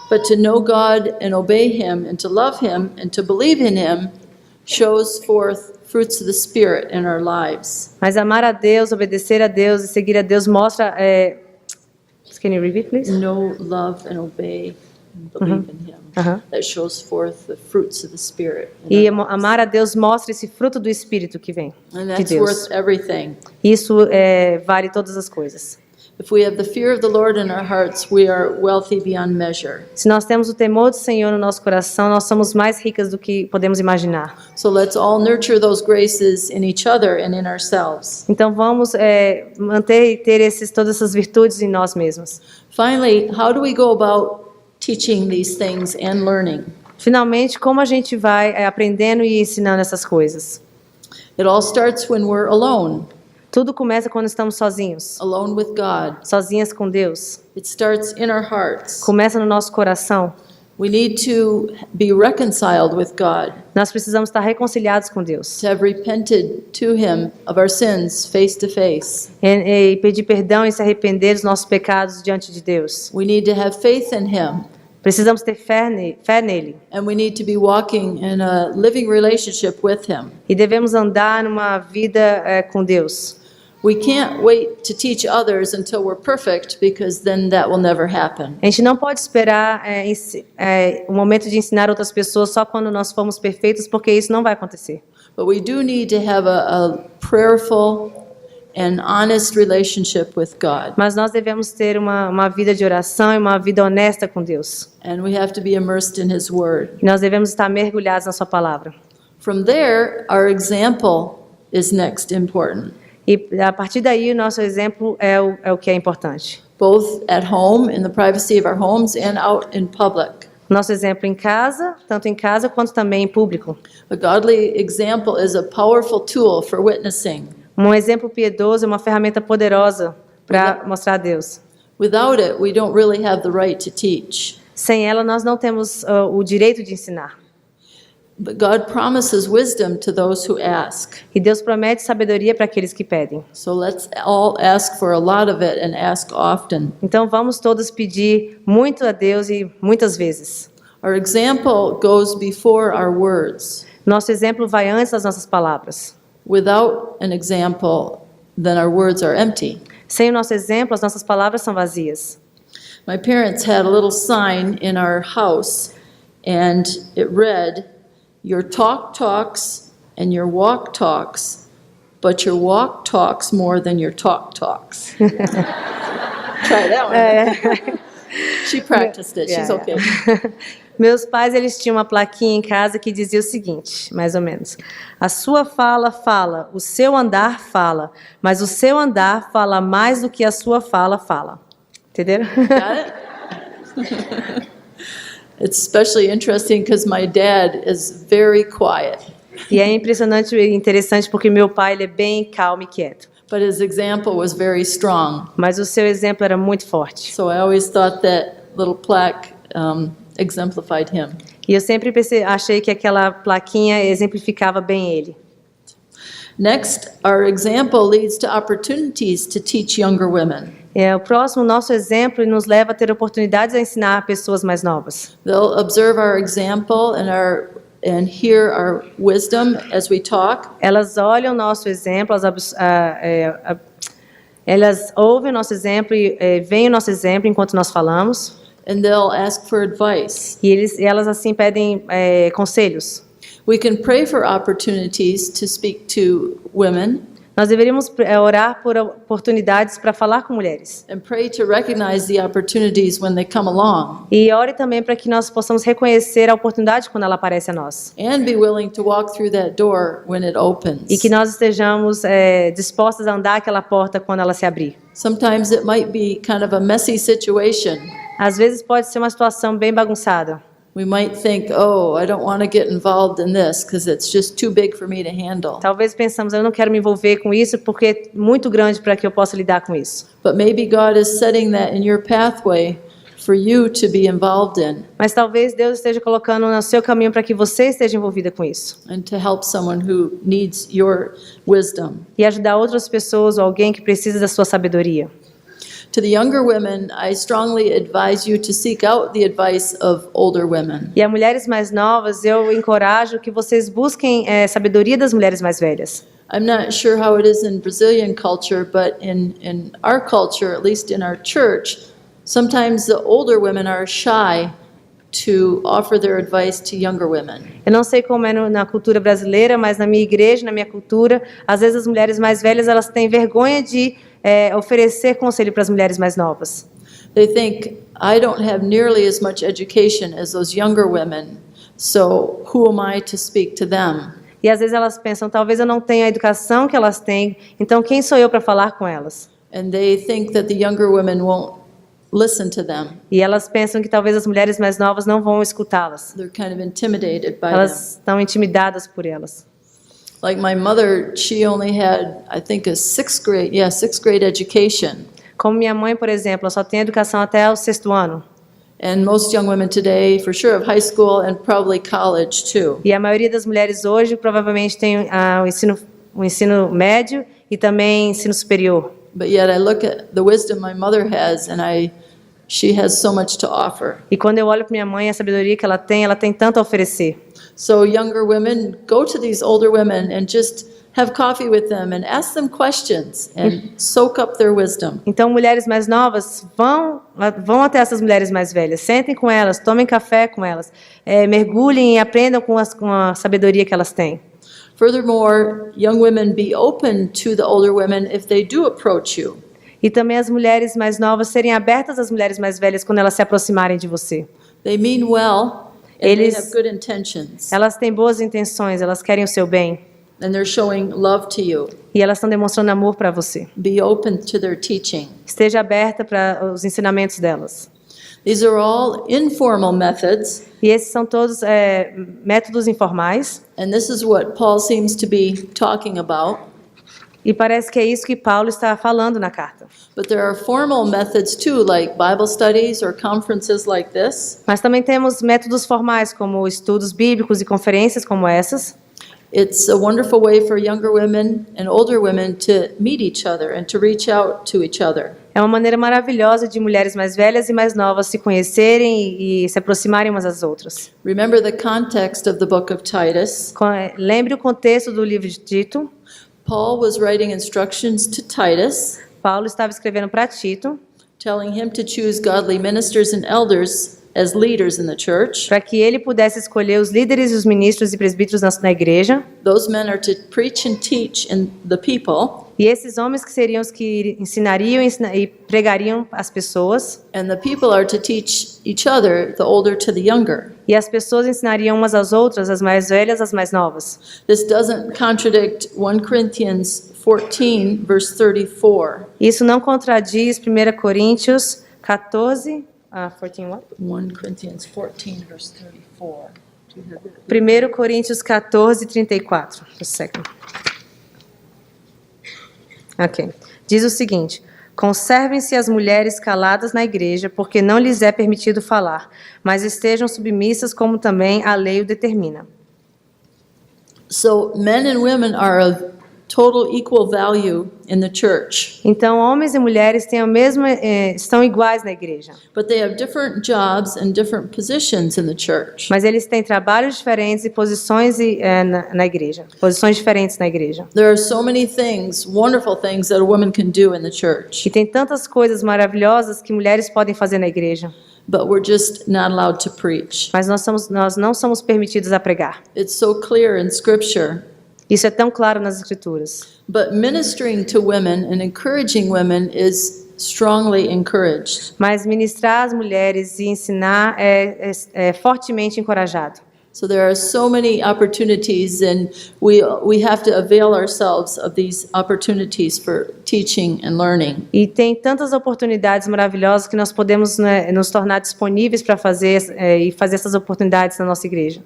But to know God and obey Him and to love Him and to believe in Him shows forth fruits of the Spirit in our lives. Mas amar a Deus, obedecer a Deus e seguir a Deus mostra... Can you repeat, please? Know, love, and obey and believe in Him. That shows forth the fruits of the Spirit. E amar a Deus mostra esse fruto do Espírito que vem And de that's Deus. worth everything. Isso vale todas as coisas. If we have the fear of the Lord in our hearts, we are wealthy beyond measure. Se nós temos o temor do Senhor no nosso coração, nós somos mais ricas do que podemos imaginar. So let's all nurture those graces in each other and in ourselves. Então vamos manter e ter todas essas virtudes em nós mesmos. Finally, how do we go about teaching these things and learning? Finalmente, como a gente vai aprendendo e ensinando essas coisas? It all starts when we're alone, Tudo começa quando estamos sozinhos, alone with God. sozinhas com Deus. It starts in our hearts. Começa no nosso coração. We need to be reconciled with God, Nós precisamos estar reconciliados com Deus to have repented to Him of our sins face to face. e pedir perdão e se arrepender dos nossos pecados diante de Deus. We need to have faith in Him, Precisamos ter fé nele and we need to be walking in a living relationship with Him. e devemos andar numa vida com Deus. We can't wait to teach others until we're perfect, because then that will never happen. A gente não pode esperar o momento de ensinar outras pessoas só quando nós formos perfeitos, porque isso não vai acontecer. But we do need to have a prayerful and honest relationship with God. Mas nós devemos ter uma vida de oração e uma vida honesta com Deus. And we have to be immersed in His Word. E nós devemos estar mergulhados na sua palavra. From there, our example is next important. E a partir daí, o nosso exemplo é o que é importante. Both at home, in the privacy of our homes, and out in public. Nosso exemplo em casa, tanto em casa quanto também em público. A godly example is a powerful tool for witnessing. Um exemplo piedoso é uma ferramenta poderosa para mostrar a Deus. Without it, we don't really have the right to teach. Sem ela, nós não temos o direito de ensinar. But God promises wisdom to those who ask. E Deus promete sabedoria para aqueles que pedem. So let's all ask for a lot of it and ask often. Então vamos todos pedir muito a Deus e muitas vezes. Our example goes before our words. Nosso exemplo vai antes das nossas palavras. Without an example, then our words are empty. Sem o nosso exemplo, as nossas palavras são vazias. My parents had a little sign in our house, and it read, "Your talk talks and your walk talks, but your walk talks more than your talk talks." Try that one. She practiced it. She's okay. Meus pais, eles tinham uma plaquinha em casa que dizia o seguinte, mais ou menos: a sua fala fala, o seu andar fala, mas o seu andar fala mais do que a sua fala fala. Entenderam? Got it? It's especially interesting because my dad is very quiet, E é impressionante e interessante porque meu pai, ele é bem calmo e quieto. but his example was very strong. Mas o seu exemplo era muito forte. So I always thought that little plaque exemplified him. E eu sempre achei que aquela plaquinha exemplificava bem ele. Next, our example leads to opportunities to teach younger women. O próximo, nosso exemplo, nos leva a ter oportunidades a ensinar pessoas mais novas. They'll observe our example and hear our wisdom as we talk. Elas olham nosso exemplo, elas ouvem nosso exemplo e veem o nosso exemplo enquanto nós falamos. And they'll ask for advice. E elas assim pedem conselhos. We can pray for opportunities to speak to women. Nós deveríamos orar por oportunidades para falar com mulheres. And pray to recognize the opportunities when they come along. E ore também para que nós possamos reconhecer a oportunidade quando ela aparece a nós. And be willing to walk through that door when it opens. E que nós estejamos dispostas a andar aquela porta quando ela se abrir. Sometimes it might be kind of a messy situation. Às vezes pode ser uma situação bem bagunçada. We might think, oh, I don't want to get involved in this because it's just too big for me to handle. Talvez pensamos, eu não quero me envolver com isso porque é muito grande para que eu possa lidar com isso. But maybe God is setting that in your pathway for you to be involved in Mas talvez Deus esteja colocando no seu caminho para que você esteja envolvida com isso. and to help someone who needs your wisdom. E ajudar outras pessoas ou alguém que precisa da sua sabedoria. To the younger women, I strongly advise you to seek out the advice of older women. E a mulheres mais novas, eu encorajo que vocês busquem sabedoria das mulheres mais velhas. I'm not sure how it is in Brazilian culture, but in our culture, at least in our church, sometimes the older women are shy to offer their advice to younger women. Eu não sei como é na cultura brasileira, mas na minha igreja, na minha cultura, às vezes as mulheres mais velhas elas têm vergonha de oferecer conselho para as mulheres mais novas. They think, I don't have nearly as much education as those younger women, so who am I to speak to them? E às vezes elas pensam, talvez eu não tenha a educação que elas têm, então quem sou eu para falar com elas? And they think that the younger women won't listen to them. E elas pensam que talvez as mulheres mais novas não vão escutá-las. They're kind of intimidated by them. Elas estão intimidadas por elas. Like my mother, she only had, I think, a sixth grade education. Como minha mãe, por exemplo, ela só tem educação até o 6º ano. And most young women today, for sure, have high school and probably college too. E a maioria das mulheres hoje provavelmente tem o ensino médio e também ensino superior. But yet I look at the wisdom my mother has, and she has so much to offer. E quando eu olho para minha mãe, a sabedoria que ela tem tanto a oferecer. So younger women, go to these older women and just have coffee with them and ask them questions and soak up their wisdom. Então, mulheres mais novas vão até essas mulheres mais velhas, sentem com elas, tomem café com elas, mergulhem e aprendam com a sabedoria que elas têm. Furthermore, young women, be open to the older women if they do approach you. E também as mulheres mais novas serem abertas às mulheres mais velhas quando elas se aproximarem de você. They mean well and Eles- they have good intentions, Elas têm boas intenções, elas querem o seu bem and they're showing love to you. e elas estão demonstrando amor para você. Be open to their teaching. Esteja aberta para os ensinamentos delas. These are all informal methods, E esses são todos métodos informais. and this is what Paul seems to be talking about. E parece que é isso que Paulo está falando na carta. But there are formal methods too, like Bible studies or conferences like this. Mas também temos métodos formais, como estudos bíblicos e conferências como essas. It's a wonderful way for younger women and older women to meet each other and to reach out to each other. É uma maneira maravilhosa de mulheres mais velhas e mais novas se conhecerem e se aproximarem umas às outras. Remember the context of the book of Titus. Lembre o contexto do livro de Tito. Paul was writing instructions to Titus, Paulo estava escrevendo para Tito, telling him to choose godly ministers and elders as leaders in the church. para que ele pudesse escolher os líderes e os ministros e presbíteros na igreja. Those men are to preach and teach in the people, E esses homens que seriam os que ensinariam e pregariam as pessoas. and the people are to teach each other, the older to the younger. E as pessoas ensinariam umas às outras, as mais velhas, as mais novas. This doesn't contradict 1 Corinthians 14, verse 34. Isso não contradiz 1 Coríntios 14, 14 what? 1 Corinthians 14, verse 34. 1 Coríntios 14, 34. Just a second. Ok. Diz o seguinte: conservem-se as mulheres caladas na igreja, porque não lhes é permitido falar, mas estejam submissas como também a lei o determina. So men and women are of total equal value in the church, Então, homens e mulheres têm estão iguais na igreja, but they have different jobs and different positions in the church. mas eles têm trabalhos diferentes e posições na igreja, posições diferentes na igreja. There are so many things, wonderful things that a woman can do in the church, E tem tantas coisas maravilhosas que mulheres podem fazer na igreja, but we're just not allowed to preach. mas nós não somos permitidos a pregar. It's so clear in Scripture. Isso é tão claro nas Escrituras. But ministering to women and encouraging women is strongly encouraged. Mas ministrar às mulheres e ensinar é fortemente encorajado. So there are so many opportunities, and we have to avail ourselves of these opportunities for teaching and learning. E tem tantas oportunidades maravilhosas que nós podemos nos tornar disponíveis para fazer e fazer essas oportunidades na nossa igreja.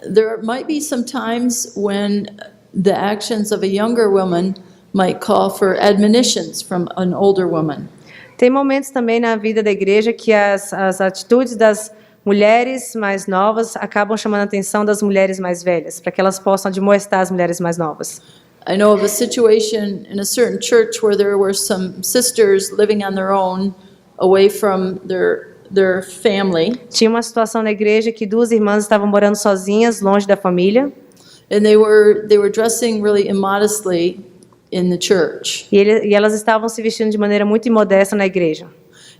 There might be some times when the actions of a younger woman might call for admonitions from an older woman. Tem momentos também na vida da igreja que as atitudes das mulheres mais novas acabam chamando a atenção das mulheres mais velhas, para que elas possam admoestar as mulheres mais novas. I know of a situation in a certain church where there were some sisters living on their own, away from their family, Tinha uma situação na igreja que duas irmãs estavam morando sozinhas, longe da família, and they were dressing really immodestly in the church. e elas estavam se vestindo de maneira muito imodesta na igreja.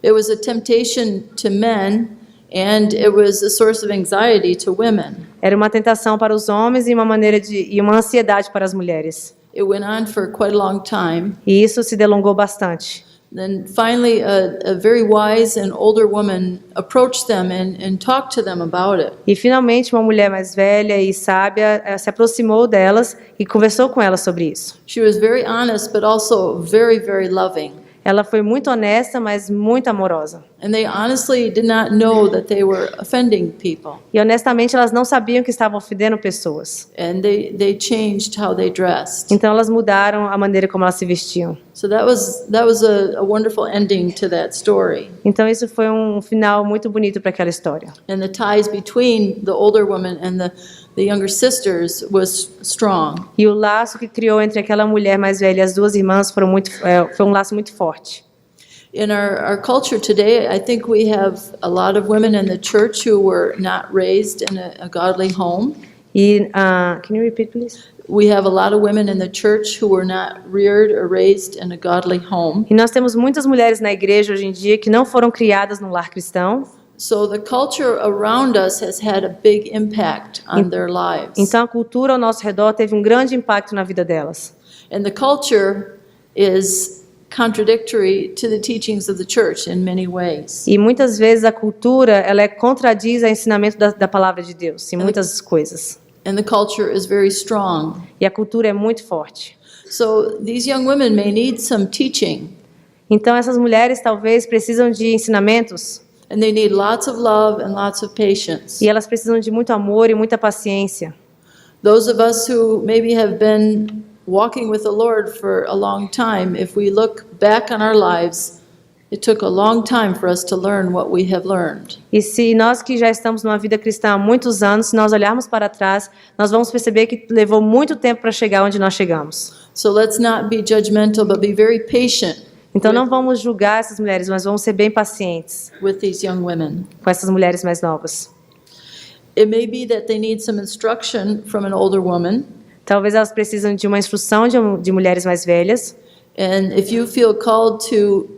It was a temptation to men, and it was a source of anxiety to women. Era uma tentação para os homens e uma ansiedade para as mulheres. It went on for quite a long time. E isso se delongou bastante. Then finally, a very wise and older woman approached them and talked to them about it. E finalmente uma mulher mais velha e sábia se aproximou delas e conversou com elas sobre isso. She was very honest, but also very, very loving. Ela foi muito honesta, mas muito amorosa. And they honestly did not know that they were offending people. E honestamente elas não sabiam que estavam ofendendo pessoas. And they changed how they dressed. Então elas mudaram a maneira como elas se vestiam. So that was a wonderful ending to that story. Então isso foi um final muito bonito para aquela história. And the ties between the older woman and the younger sisters was strong. E o laço que criou entre aquela mulher mais velha e as duas irmãs foi um laço muito forte. In our culture today, I think we have a lot of women in the church who were not raised in a godly home. E can you repeat, please? We have a lot of women in the church who were not reared or raised in a godly home. E nós temos muitas mulheres na igreja hoje em dia que não foram criadas num lar cristão. So the culture around us has had a big impact on their lives. Então a cultura ao nosso redor teve um grande impacto na vida delas. And the culture is contradictory to the teachings of the church in many ways. E muitas vezes a cultura ela contradiz o ensinamento da palavra de Deus em muitas coisas. And the culture is very strong. E a cultura é muito forte. So these young women may need some teaching. Então essas mulheres talvez precisam de ensinamentos. And they need lots of love and lots of patience. E elas precisam de muito amor e muita paciência. Those of us who maybe have been walking with the Lord for a long time, if we look back on our lives, it took a long time for us to learn what we have learned. E se nós que já estamos numa vida cristã há muitos anos, se nós olharmos para trás, nós vamos perceber que levou muito tempo para chegar onde nós chegamos. So let's not be judgmental, but be very patient Então não vamos julgar essas mulheres, mas vamos ser bem pacientes with these young women. com essas mulheres mais novas. It may be that they need some instruction from an older woman. Talvez elas precisem de uma instrução de mulheres mais velhas. And if you feel called to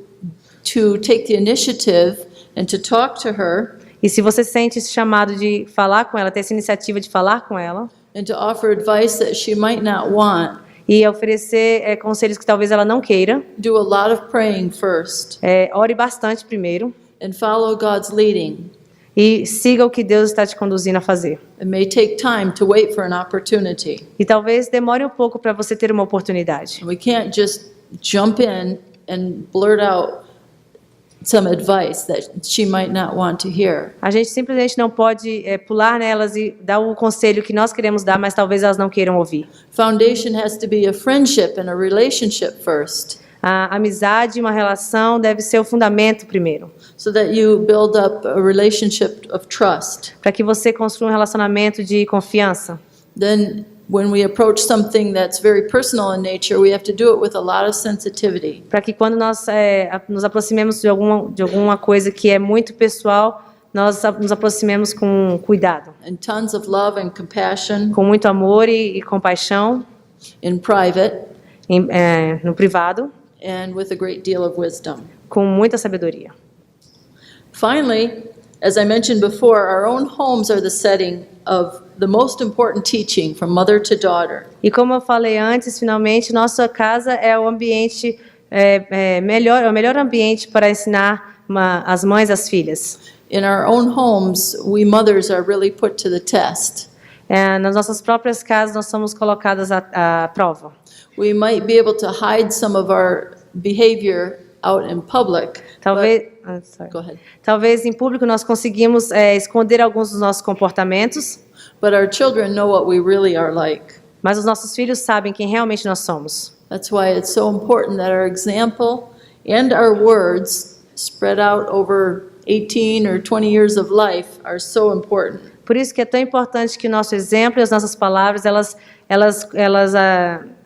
take the initiative and to talk to her E se você sente esse chamado de falar com ela, ter essa iniciativa de falar com ela and to offer advice that she might not want, e oferecer conselhos que talvez ela não queira, do a lot of praying first ore bastante primeiro and follow God's leading. e siga o que Deus está te conduzindo a fazer. It may take time to wait for an opportunity. E talvez demore um pouco para você ter uma oportunidade. We can't just jump in and blurt out some advice that she might not want to hear. A gente simplesmente não pode pular nelas e dar o conselho que nós queremos dar, mas talvez elas não queiram ouvir. Foundation has to be a friendship and a relationship first, A amizade, uma relação deve ser o fundamento primeiro, so that you build up a relationship of trust. para que você construa um relacionamento de confiança. Then when we approach something that's very personal in nature, we have to do it with a lot of sensitivity. Para que quando nós nos aproximemos de alguma coisa que é muito pessoal, nós nos aproximemos com cuidado, And tons of love and compassion com muito amor e compaixão in private, no privado, and with a great deal of wisdom. com muita sabedoria. Finally, as I mentioned before, our own homes are the setting of the most important teaching from mother to daughter. E como eu falei antes, finalmente, nossa casa é o ambiente melhor, é o melhor ambiente para ensinar as mães às filhas. In our own homes, we mothers are really put to the test. Nas nossas próprias casas, nós somos colocadas à prova. We might be able to hide some of our behavior out in public. Talvez, Go ahead. talvez em público nós conseguimos esconder alguns dos nossos comportamentos, But our children know what we really are like. mas os nossos filhos sabem quem realmente nós somos. That's why it's so important that our example and our words spread out over 18 or 20 years of life are so important. Por isso que é tão importante que o nosso exemplo e as nossas palavras, elas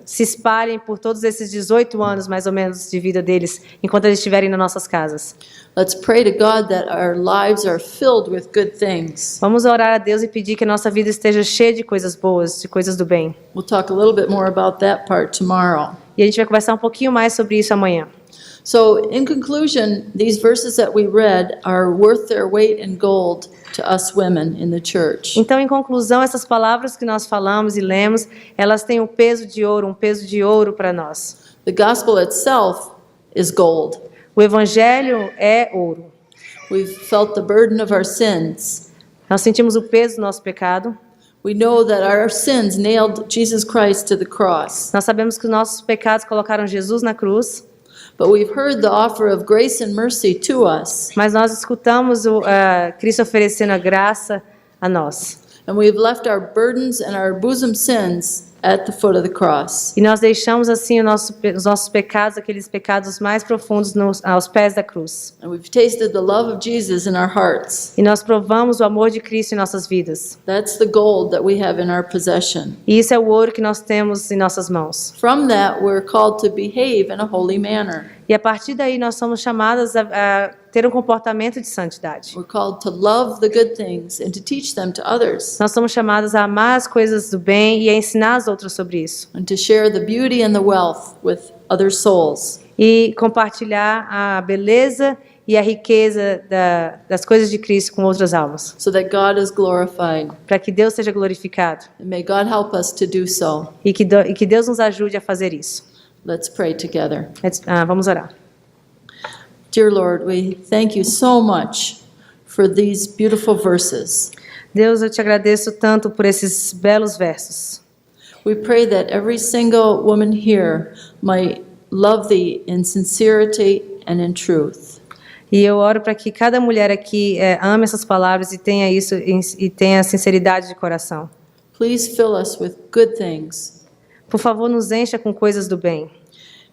se espalhem por todos esses 18 anos, mais ou menos, de vida deles, enquanto eles estiverem nas nossas casas. Let's pray to God that our lives are filled with good things. Vamos orar a Deus e pedir que a nossa vida esteja cheia de coisas boas, de coisas do bem. We'll talk a little bit more about that part tomorrow. E a gente vai conversar um pouquinho mais sobre isso amanhã. So, in conclusion, these verses that we read are worth their weight in gold to us women in the church. Então, em conclusão, essas palavras que nós falamos e lemos, elas têm um peso de ouro para nós. The gospel itself is gold. O evangelho é ouro. We've felt the burden of our sins. Nós sentimos o peso do nosso pecado. We know that our sins nailed Jesus Christ to the cross. Nós sabemos que os nossos pecados colocaram Jesus na cruz. But we've heard the offer of grace and mercy to us. Mas nós escutamos Cristo oferecendo a graça a nós. And we've left our burdens and our bosom sins at the foot of the cross. E nós deixamos assim os nossos pecados, aqueles pecados mais profundos aos pés da cruz. And we've tasted the love of Jesus in our hearts. E nós provamos o amor de Cristo em nossas vidas. That's the gold that we have in our possession. E isso é o ouro que nós temos em nossas mãos. From that, we're called to behave in a holy manner. E a partir daí nós somos chamadas a ter um comportamento de santidade. We're called to love the good things and to teach them to others, Nós somos chamadas a amar as coisas do bem e a ensinar as outras sobre isso. and to share the beauty and the wealth with other souls. E compartilhar a beleza e a riqueza das coisas de Cristo com outras almas. So that God is glorified. Para que Deus seja glorificado. And may God help us to do so. E que Deus nos ajude a fazer isso. Let's pray together. Vamos orar. Dear Lord, we thank you so much for these beautiful verses. Deus, eu te agradeço tanto por esses belos versos. We pray that every single woman here might love thee in sincerity and in truth. E eu oro para que cada mulher aqui ame essas palavras e tenha isso e tenha sinceridade de coração. Please fill us with good things Por favor, nos encha com coisas do bem.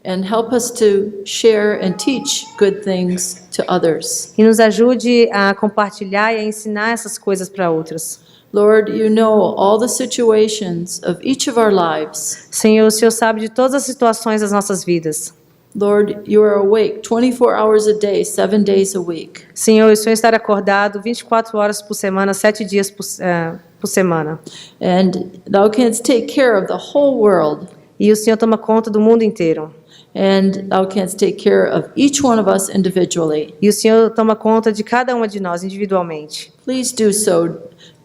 and help us to share and teach good things to others. E nos ajude a compartilhar e a ensinar essas coisas para outras. Lord, you know all the situations of each of our lives. Senhor, o Senhor sabe de todas as situações das nossas vidas. Lord, you are awake 24 hours a day, 7 days a week. Senhor, o Senhor está acordado 24 horas por semana, 7 dias por semana. And thou canst take care of the whole world. E o Senhor toma conta do mundo inteiro. And thou canst take care of each one of us individually. E o Senhor toma conta de cada uma de nós individualmente. Please do so.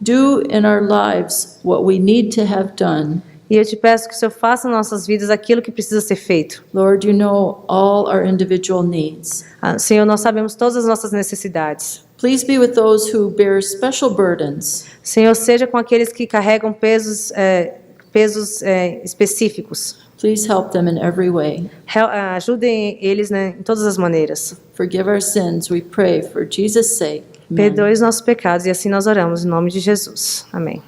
Do in our lives what we need to have done. E eu te peço que o Senhor faça em nossas vidas aquilo que precisa ser feito. Lord, you know all our individual needs. Senhor, nós sabemos todas as nossas necessidades. Please be with those who bear special burdens. Senhor, seja com aqueles que carregam pesos específicos. Please help them in every way. Ajudem eles, né, em todas as maneiras. Forgive our sins, we pray, for Jesus' sake. Amen. Perdoe os nossos pecados e assim nós oramos em nome de Jesus. Amém.